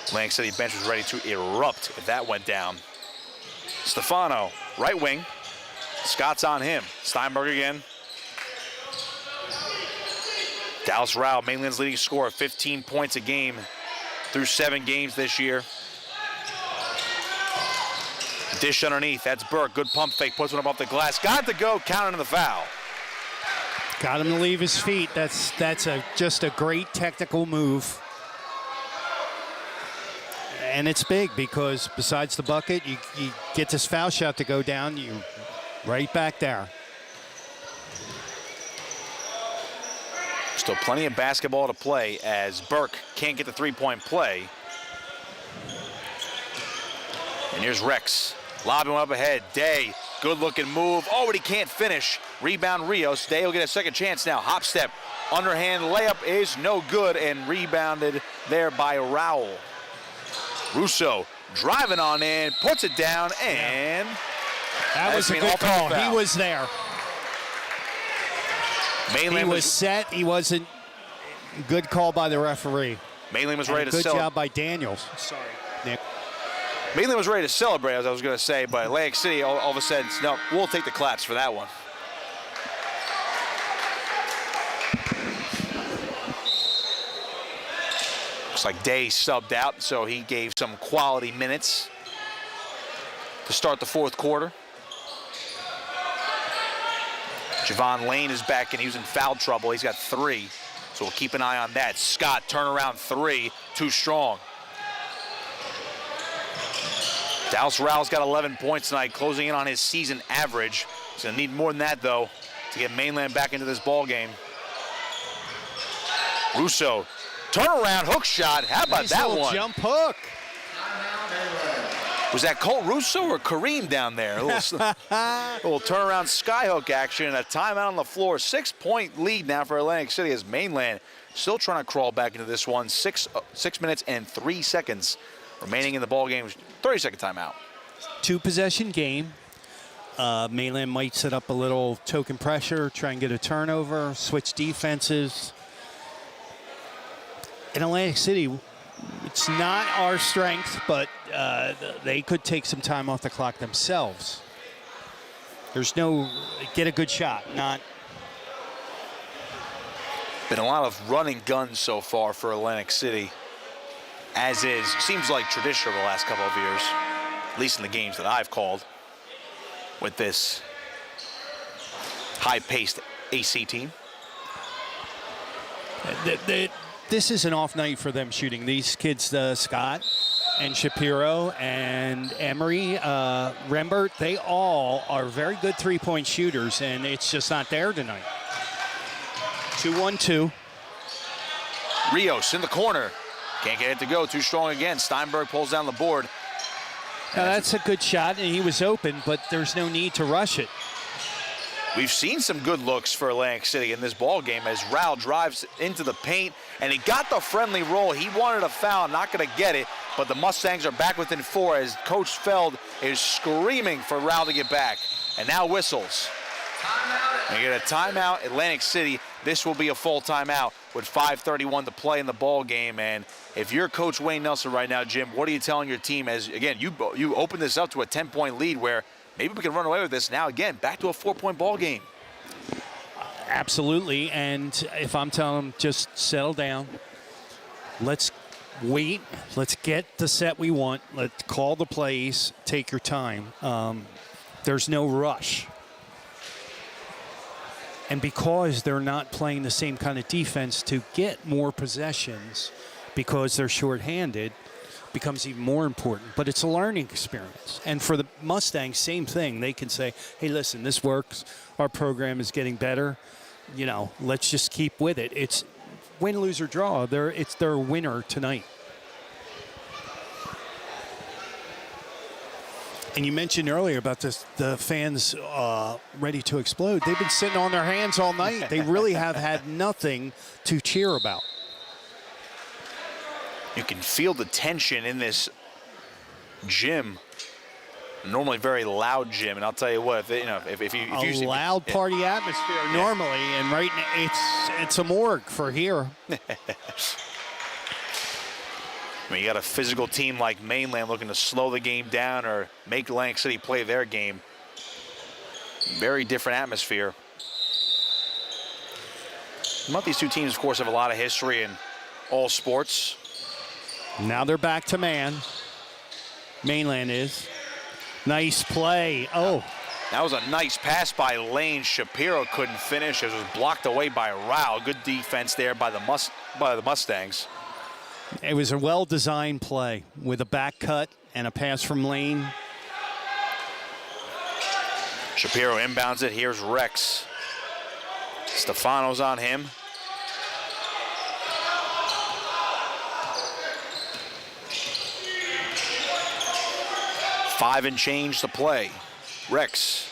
Atlantic City bench was ready to erupt if that went down. Stefano, right wing. Scott's on him. Steinberg again. Dallas Rowell, Mainland's leading scorer, 15 points a game through 7 games this year. Dish underneath, that's Burke. Good pump fake, puts one up off the glass. Got it to go, counting the foul. Got him to leave his feet. That's just a great technical move. And it's big because besides the bucket, you get this foul shot to go down, you right back there. Still plenty of basketball to play as Burke can't get the three-point play. And here's Rex. Lobbing up ahead. Day, good-looking move. Oh, but he can't finish. Rebound Rios. Day will get a second chance now. Hop step. Underhand layup is no good and rebounded there by Rowell. Russo driving on in, puts it down, and that was a good call. He was there. Mainland he was set. He wasn't. Good call by the referee. Mainland was ready to good celebrate. Job by Daniels. Sorry, Nick. Mainland was ready to celebrate, as I was going to say, but Atlantic City all of a sudden, no, we'll take the claps for that one. Looks like Day subbed out, so he gave some quality minutes to start the fourth quarter. Javon Lane is back and he was in foul trouble. He's got 3, so we'll keep an eye on that. Scott, turnaround 3, too strong. Dallas Rowell's got 11 points tonight, closing in on his season average. He's gonna need more than that though to get Mainland back into this ball game. Russo, turnaround hook shot. How about nice that one? Jump hook. Was that Colt Russo or Kareem down there? A little turnaround skyhook action and a timeout on the floor. 6-point lead now for Atlantic City as Mainland still trying to crawl back into this one. 6 minutes and 3 seconds remaining in the ball game. 30-second timeout. 2-possession game. Mainland might set up a little token pressure, try and get a turnover, switch defenses. In Atlantic City, it's not our strength, but they could take some time off the clock themselves. There's no get a good shot, not. Been a lot of running guns so far for Atlantic City, as is, seems like tradition over the last couple of years, at least in the games that I've called with this high-paced AC team. This is an off night for them shooting. These kids, Scott and Shapiro and Emery, Rembert, they all are very good three-point shooters, and it's just not there tonight. 2-1-2. Rios in the corner. Can't get it to go. Too strong again. Steinberg pulls down the board. Now that's a good shot, and he was open, but there's no need to rush it. We've seen some good looks for Atlantic City in this ball game as Rowell drives into the paint, and he got the friendly roll. He wanted a foul, not going to get it, but the Mustangs are back within 4 as Coach Feld is screaming for Rowell to get back. And now whistles. And you get a timeout, Atlantic City. This will be a full timeout with 5:31 to play in the ball game. And if you're Coach Wayne Nelson right now, Jim, what are you telling your team as, again, you open this up to a 10-point lead where maybe we can run away with this now, again, back to a 4-point ball game. Absolutely, and if I'm telling them, just settle down. Let's wait. Let's get the set we want. Let's call the plays. Take your time. There's no rush. And because they're not playing the same kind of defense to get more possessions because they're shorthanded, becomes even more important. But it's a learning experience. And for the Mustangs, same thing. They can say, hey, listen, this works. Our program is getting better. You know, let's just keep with it. It's win, lose, or draw. It's their winner tonight. And you mentioned earlier about the fans ready to explode. They've been sitting on their hands all night. They really have had nothing to cheer about. You can feel the tension in this gym. Normally very loud gym, and I'll tell you what, if you loud party atmosphere normally, and right now it's a morgue for here. I mean, you got a physical team like Mainland looking to slow the game down or make Atlantic City play their game. Very different atmosphere. Both these two teams, of course, have a lot of history in all sports. Now they're back to man. Mainland is. Nice play. Oh. That was a nice pass by Lane. Shapiro couldn't finish. It was blocked away by Rao. Good defense there by the Mustangs. It was a well-designed play with a back cut and a pass from Lane. Shapiro inbounds it. Here's Rex. Stefano's on him. 5 and change to play. Rex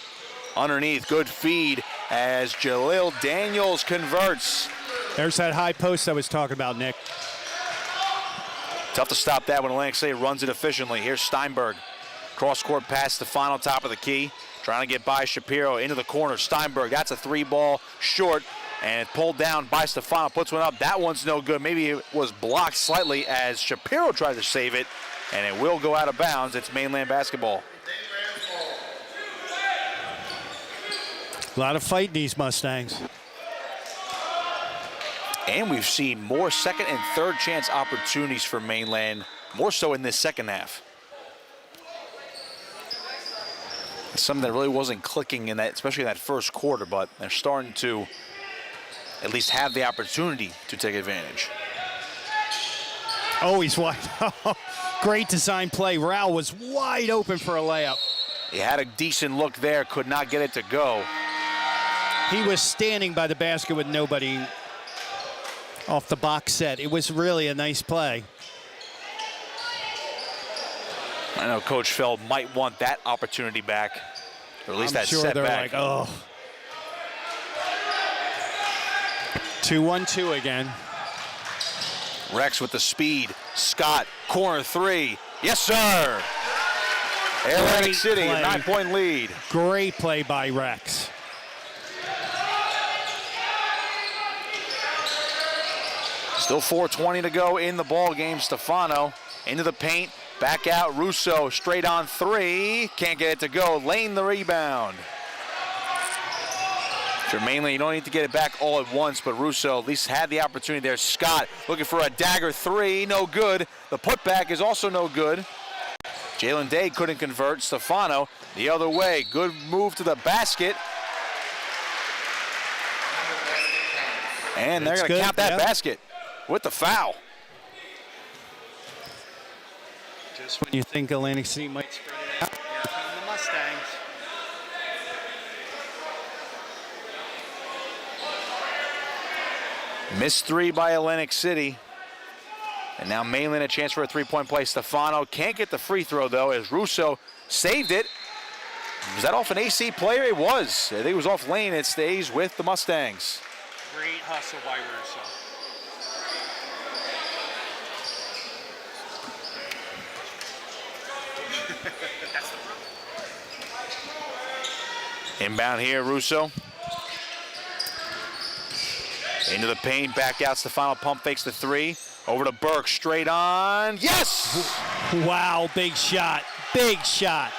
underneath, good feed as Jalil Daniels converts. There's that high post I was talking about, Nick. Tough to stop that when Atlantic City runs it efficiently. Here's Steinberg. Cross-court pass to final top of the key. Trying to get by Shapiro into the corner. Steinberg, that's a 3-ball short. And it's pulled down by Stefano, puts one up. That one's no good. Maybe it was blocked slightly as Shapiro tried to save it. And it will go out of bounds. It's Mainland basketball. A lot of fight in these Mustangs. And we've seen more second and third chance opportunities for Mainland, more so in this second half. Something that really wasn't clicking in that, especially in that first quarter, but they're starting to at least have the opportunity to take advantage. Oh, he's wide. Great design play. Rao was wide open for a layup. He had a decent look there, could not get it to go. He was standing by the basket with nobody off the box set. It was really a nice play. I know Coach Feld might want that opportunity back, or at least that sure setback. They're like, oh. 2-1-2 again. Rex with the speed. Scott, corner 3. Yes, sir. Atlantic City, a 9-point lead. Great play by Rex. Still 4:20 to go in the ball game. Stefano into the paint, back out. Russo straight on 3. Can't get it to go. Lane the rebound. If you're Mainland, you don't need to get it back all at once, but Russo at least had the opportunity there. Scott looking for a dagger 3. No good. The putback is also no good. Jalen Day couldn't convert. Stefano the other way. Good move to the basket. And they're going to count that basket with the foul. Just when you think Atlantic City might spread it out, here come the Mustangs. Missed 3 by Atlantic City. And now Mainland a chance for a 3-point play. Stefano can't get the free throw, though, as Russo saved it. Was that off an AC player? It was. I think it was off lane. It stays with the Mustangs. Great hustle by Russo. Inbound here, Russo. Into the paint, back out. Stefano pump fakes the 3. Over to Burke, straight on. Yes! Wow, big shot. Big shot.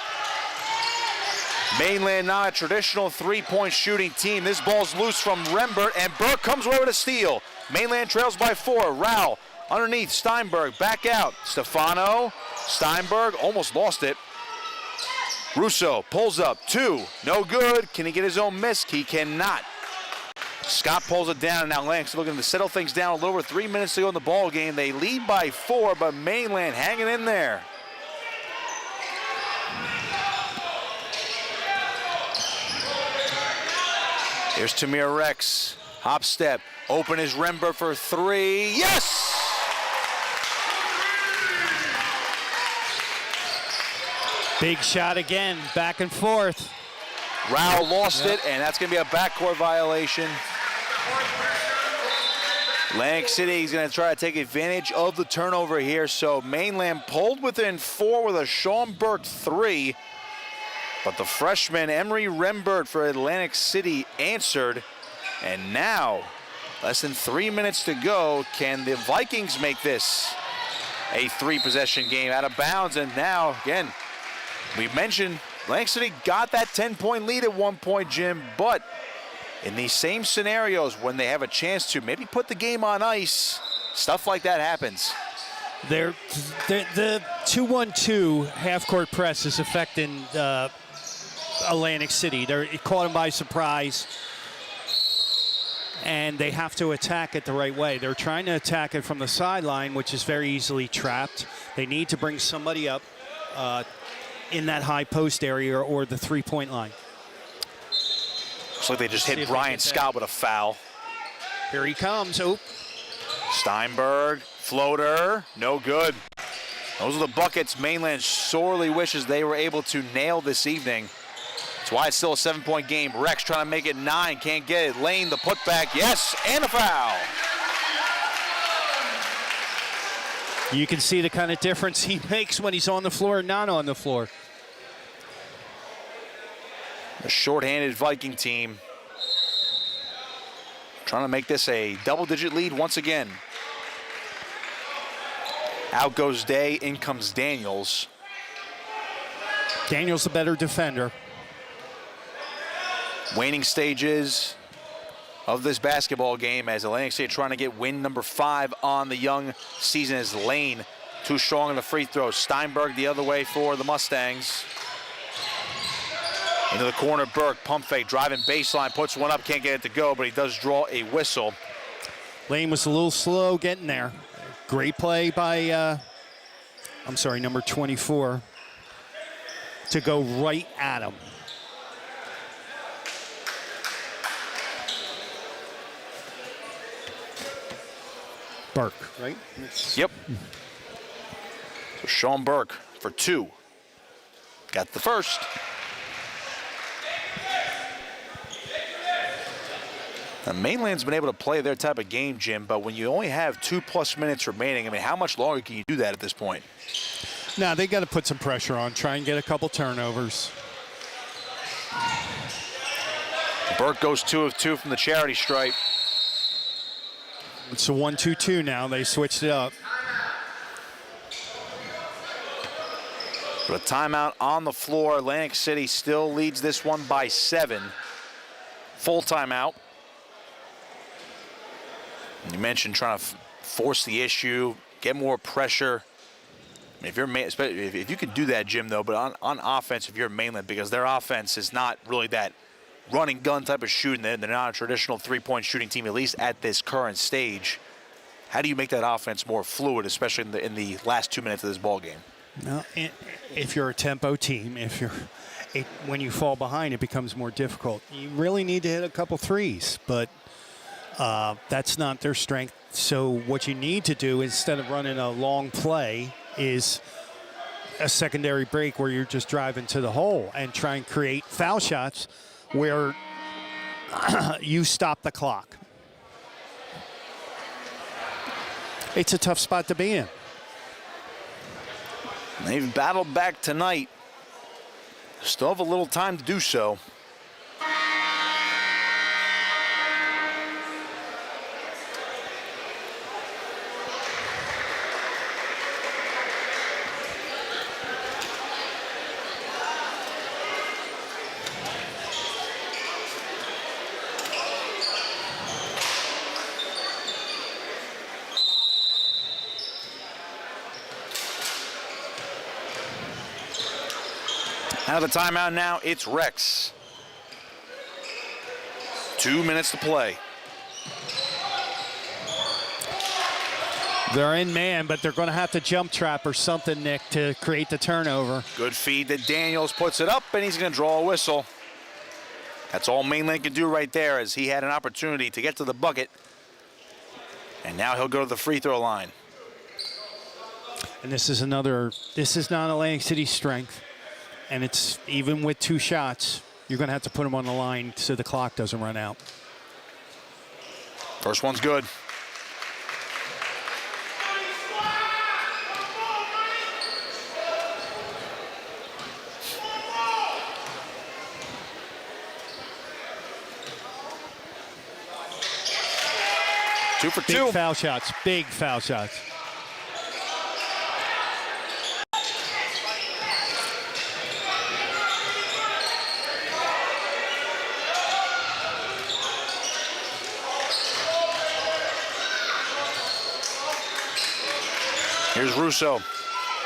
Mainland not a traditional 3-point shooting team. This ball's loose from Rembert, and Burke comes away with a steal. Mainland trails by 4. Rao underneath. Steinberg back out. Stefano. Steinberg almost lost it. Russo pulls up. 2. No good. Can he get his own miss? He cannot. Scott pulls it down, and now Atlantic's looking to settle things down a little over 3 minutes to go in the ball game. They lead by 4, but Mainland hanging in there. Here's Tamir Rex. Hop step. Open is Rembert for 3. Yes! Big shot again. Back and forth. Rao lost it, and that's going to be a backcourt violation. Atlantic City is going to try to take advantage of the turnover here. So Mainland pulled within 4 with a Sean Burke 3. But the freshman Emery Rembert for Atlantic City answered. And now, less than 3 minutes to go, can the Vikings make this a 3-possession game out of bounds? And now, again, we mentioned Atlantic City got that 10-point lead at one point, Jim, but in these same scenarios, when they have a chance to maybe put the game on ice, stuff like that happens. The 2-1-2 half-court press is affecting Atlantic City. It caught them by surprise, and they have to attack it the right way. They're trying to attack it from the sideline, which is very easily trapped. They need to bring somebody up in that high post area or the 3-point line. Looks like they just hit Brian Scott with a foul. Here he comes. Oh. Steinberg, floater, no good. Those are the buckets Mainland sorely wishes they were able to nail this evening. That's why it's still a 7-point game. Rex trying to make it 9, can't get it. Lane, the putback, yes, and a foul. You can see the kind of difference he makes when he's on the floor and not on the floor. The short-handed Viking team trying to make this a double-digit lead once again. Out goes Day, in comes Daniels. Daniels the better defender. Waning stages of this basketball game as Atlantic State trying to get win number 5 on the young season as Lane too strong in the free throw. Steinberg the other way for the Mustangs. Into the corner, Burke, pump fake, driving baseline, puts one up, can't get it to go, but he does draw a whistle. Lane was a little slow getting there. Great play by, number 24, to go right at him. Burke, right? Yep. So Sean Burke for 2. Got the first. Now, Mainland's been able to play their type of game, Jim, but when you only have 2+ minutes remaining, I mean, how much longer can you do that at this point? Now, they got to put some pressure on, try and get a couple turnovers. Burke goes 2 of 2 from the charity stripe. It's a 1-2-2 now. They switched it up. But a timeout on the floor. Atlantic City still leads this one by 7. Full timeout. You mentioned trying to force the issue, get more pressure. I mean, if you can do that, Jim, though, but on offense, if you're Mainland, because their offense is not really that running gun type of shooting. They're not a traditional 3-point shooting team, at least at this current stage. How do you make that offense more fluid, especially in the last 2 minutes of this ball game? Well, if you're a tempo team, when you fall behind, it becomes more difficult. You really need to hit a couple threes, but that's not their strength. So what you need to do instead of running a long play is a secondary break where you're just driving to the hole and try and create foul shots where you stop the clock. It's a tough spot to be in. They've battled back tonight. Still have a little time to do so. Out of the timeout now, it's Rex. 2 minutes to play. They're in man, but they're going to have to jump trap or something, Nick, to create the turnover. Good feed to Daniels, puts it up, and he's going to draw a whistle. That's all Mainland can do right there, as he had an opportunity to get to the bucket. And now he'll go to the free throw line. And this is not Atlantic City's strength. And it's even with 2 shots, you're going to have to put them on the line so the clock doesn't run out. First one's good. Two for 2. Big foul shots, big foul shots. Here's Russo.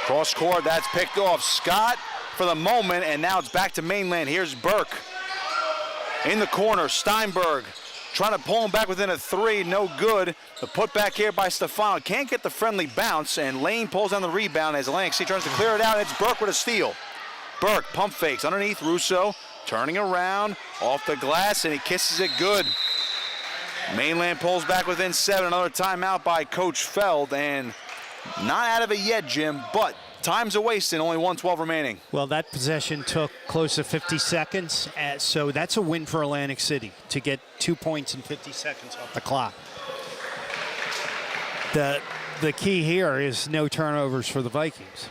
Cross court, that's picked off. Scott for the moment, and now it's back to Mainland. Here's Burke. In the corner, Steinberg trying to pull him back within a 3, no good. The putback here by Stefano. Can't get the friendly bounce, and Lane pulls down the rebound as Atlantic City tries to clear it out. It's Burke with a steal. Burke pump fakes underneath Russo, turning around, off the glass, and he kisses it good. Mainland pulls back within 7. Another timeout by Coach Feld, and Not out of it yet, Jim, but time's a wasting, only 1:12 remaining. Well, that possession took close to 50 seconds, so that's a win for Atlantic City to get 2 points in 50 seconds off the clock. The key here is no turnovers for the Vikings.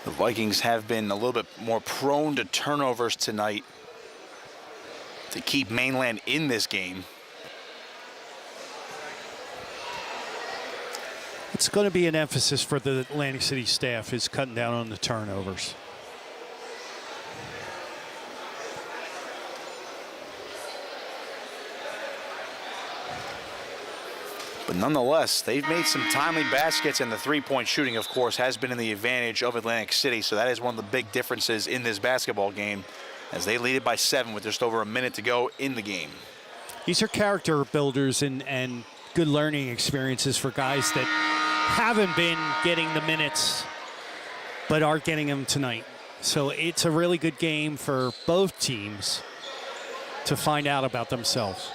The Vikings have been a little bit more prone to turnovers tonight to keep Mainland in this game. It's going to be an emphasis for the Atlantic City staff is cutting down on the turnovers. But nonetheless, they've made some timely baskets, and the three-point shooting, of course, has been in the advantage of Atlantic City. So that is one of the big differences in this basketball game, as they lead it by 7 with just over a minute to go in the game. These are character builders and good learning experiences for guys that haven't been getting the minutes but are getting them tonight. So it's a really good game for both teams to find out about themselves.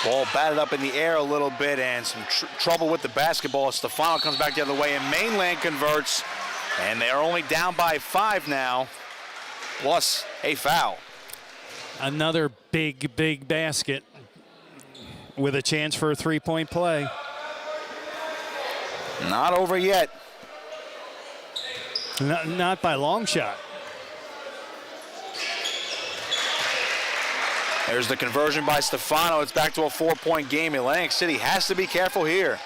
Ball batted up in the air a little bit, and some trouble with the basketball. Stefano comes back the other way, and Mainland converts. And they are only down by 5 now, plus a foul. Another big basket with a chance for a three-point play. Not over yet. Not by a long shot. There's the conversion by Stefano. It's back to a 4-point game. Atlantic City has to be careful here.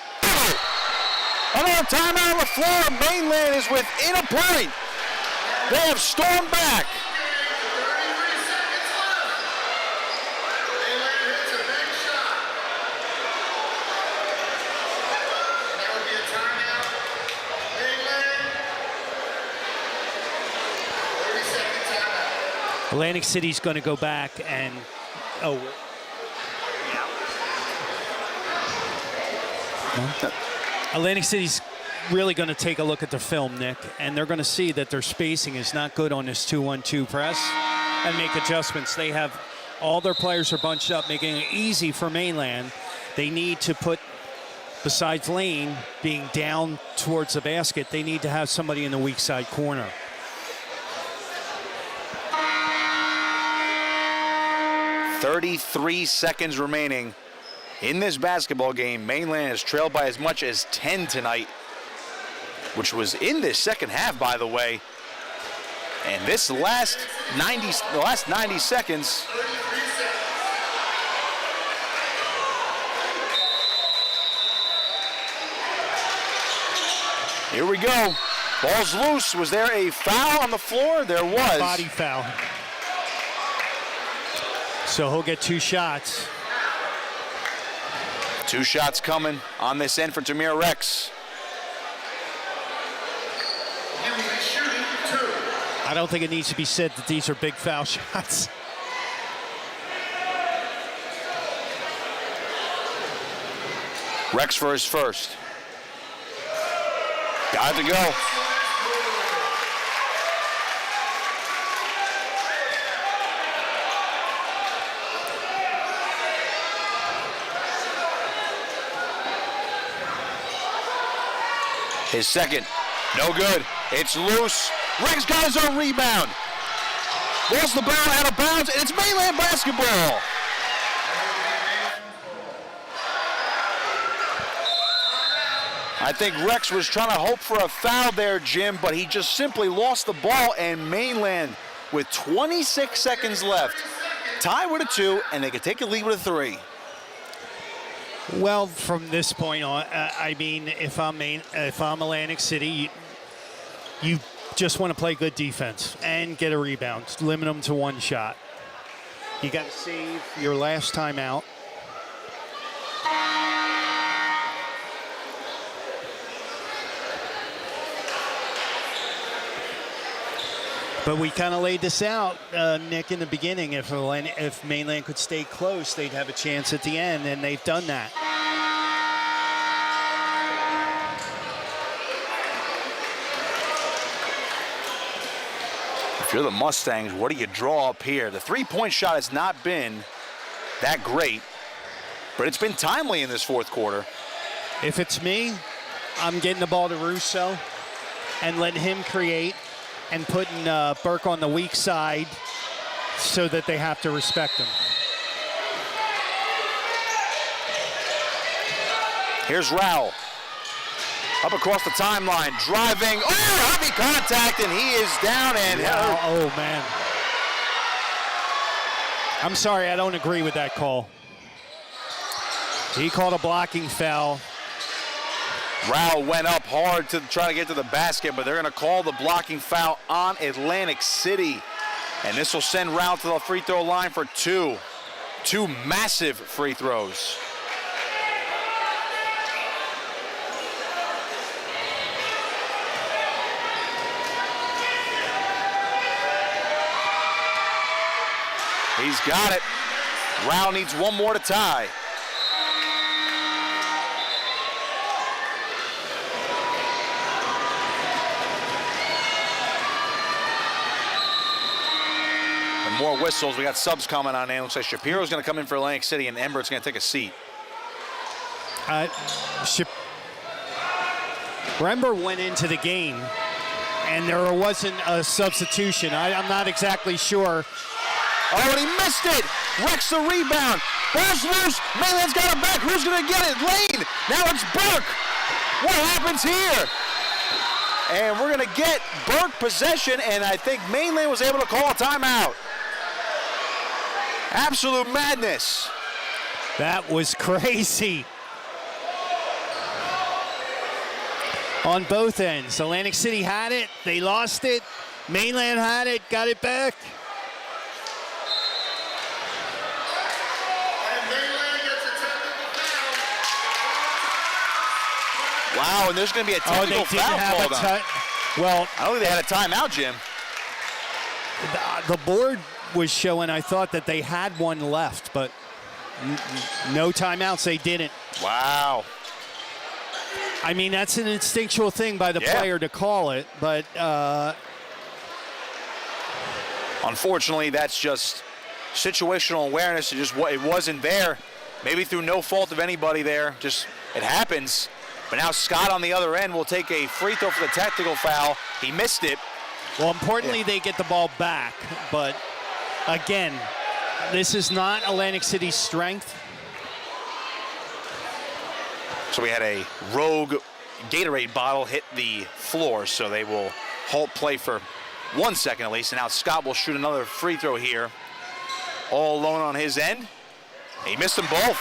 Another timeout on the floor. Mainland is within a point. They have stormed back. 33 seconds left. Mainland hits a big shot. That would be a timeout. Mainland. 30-second timeout. Atlantic City's going to go back and Atlantic City's really going to take a look at the film, Nick, and they're going to see that their spacing is not good on this 2-1-2 press and make adjustments. They have all their players are bunched up, making it easy for Mainland. They need to put, besides Lane being down towards the basket, they need to have somebody in the weak side corner. .33 seconds remaining in this basketball game. Mainland is trailed by as much as 10 tonight, which was in this second half, by the way. And this the last 90 seconds. Here we go. Ball's loose. Was there a foul on the floor? There was. Body foul. So he'll get 2 shots. 2 shots coming on this end for Tamir Rex. He will be shooting 2. I don't think it needs to be said that these are big foul shots. Rex for his first. Got to go. His second, no good. It's loose. Rex got his own rebound. Lost the ball out of bounds, and it's Mainland basketball. I think Rex was trying to hope for a foul there, Jim, but he just simply lost the ball, and Mainland, with 26 seconds left, tie with a 2, and they could take a lead with a 3. Well, from this point on, I mean, if I'm Atlantic City, you just want to play good defense and get a rebound, limit them to 1 shot. You got to save your last time out. But we kind of laid this out, Nick, in the beginning. If Mainland could stay close, they'd have a chance at the end, and they've done that. If you're the Mustangs, what do you draw up here? The three-point shot has not been that great, but it's been timely in this fourth quarter. If it's me, I'm getting the ball to Russo and letting him create and putting Burke on the weak side so that they have to respect him. Here's Rowell. Up across the timeline, driving. Oh, heavy contact, and he is down and Wow. Oh, man. I'm sorry, I don't agree with that call. He called a blocking foul. Rowell went up hard to try to get to the basket, but they're going to call the blocking foul on Atlantic City. And this will send Rowell to the free throw line for two. Two massive free throws. He's got it. Rowell needs one more to tie. And more whistles. We got subs coming on in. Looks like Shapiro's going to come in for Atlantic City, and Embert's going to take a seat. Rember went into the game, and there wasn't a substitution. I'm not exactly sure. Oh, and he missed it. Wrecks the rebound. Ball's loose. Mainland's got it back. Who's going to get it? Lane. Now it's Burke. What happens here? And we're going to get Burke possession, and I think Mainland was able to call a timeout. Absolute madness. That was crazy. On both ends. Atlantic City had it. They lost it. Mainland had it. Got it back. Wow, and there's going to be a technical foul called on. Well, I don't think they had a timeout, Jim. The board was showing, I thought that they had one left, but no timeouts, they didn't. Wow. I mean, that's an instinctual thing by the player to call it, but unfortunately, that's just situational awareness. It wasn't there. Maybe through no fault of anybody there. Just, it happens. But now Scott on the other end will take a free throw for the technical foul. He missed it. Well, importantly, they get the ball back. But, again, this is not Atlantic City's strength. So we had a rogue Gatorade bottle hit the floor, so they will halt play for 1 second at least. And now Scott will shoot another free throw here. All alone on his end. He missed them both.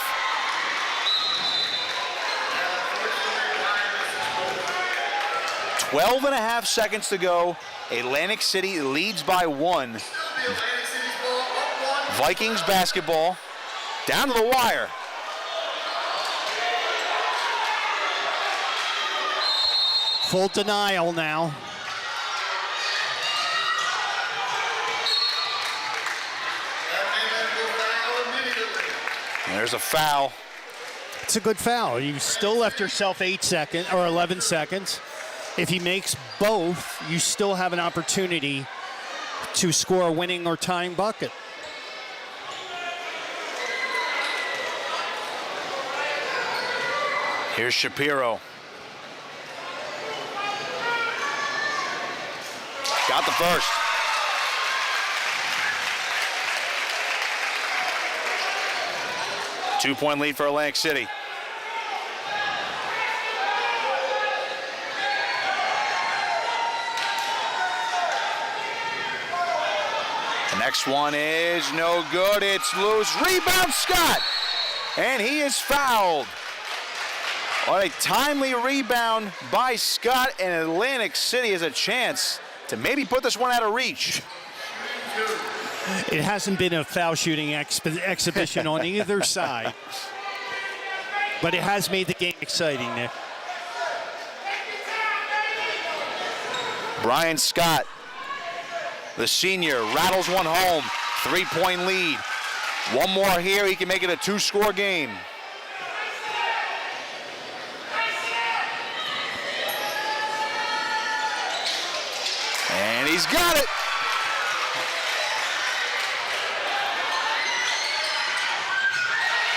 12.5 seconds to go. Atlantic City leads by 1. Vikings basketball down to the wire. Full denial now. And there's a foul. It's a good foul. You still left yourself 8 seconds or 11 seconds. If he makes both, you still have an opportunity to score a winning or tying bucket. Here's Shapiro. Got the first. Two-point lead for Atlantic City. The next one is no good. It's loose. Rebound, Scott. And he is fouled. On a timely rebound by Scott, and Atlantic City has a chance to maybe put this one out of reach. It hasn't been a foul shooting exhibition on either side, but it has made the game exciting, Nick. Brian Scott The senior rattles one home. 3-point lead. One more here, he can make it a 2-score game. And he's got it.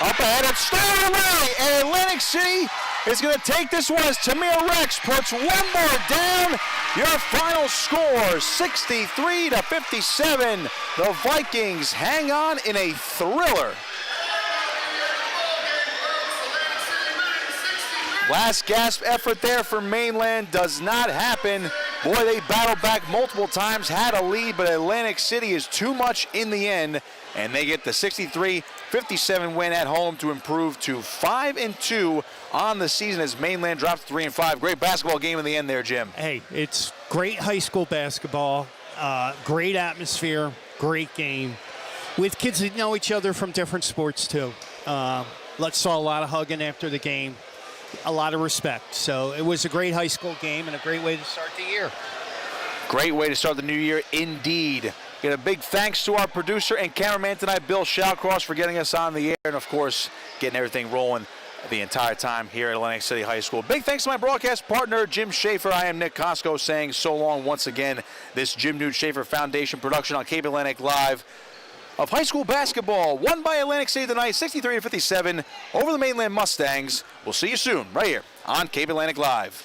Up ahead, it's stolen away, and Atlantic City is going to take this one as Tamir Rex puts one more down. Your final score, 63-57. The Vikings hang on in a thriller. Last gasp effort there for Mainland does not happen. Boy, they battled back multiple times, had a lead, but Atlantic City is too much in the end, and they get the 63-57 win at home to improve to 5-2 on the season as Mainland drops 3-5. Great basketball game in the end there, Jim. Hey, it's great high school basketball, great atmosphere, great game, with kids that know each other from different sports too. Saw a lot of hugging after the game. A lot of respect. So it was a great high school game and a great way to start the year. Great way to start the new year indeed. Get a big thanks to our producer and cameraman tonight, Bill Shallcross, for getting us on the air and, of course, getting everything rolling the entire time here at Atlantic City High School. Big thanks to my broadcast partner, Jim Schafer. I am Nick Costco saying so long once again. This Jim Knute Schafer Foundation production on Cape Atlantic Live of high school basketball, won by Atlantic City tonight, 63-57 over the Mainland Mustangs. We'll see you soon, right here on Cape Atlantic Live.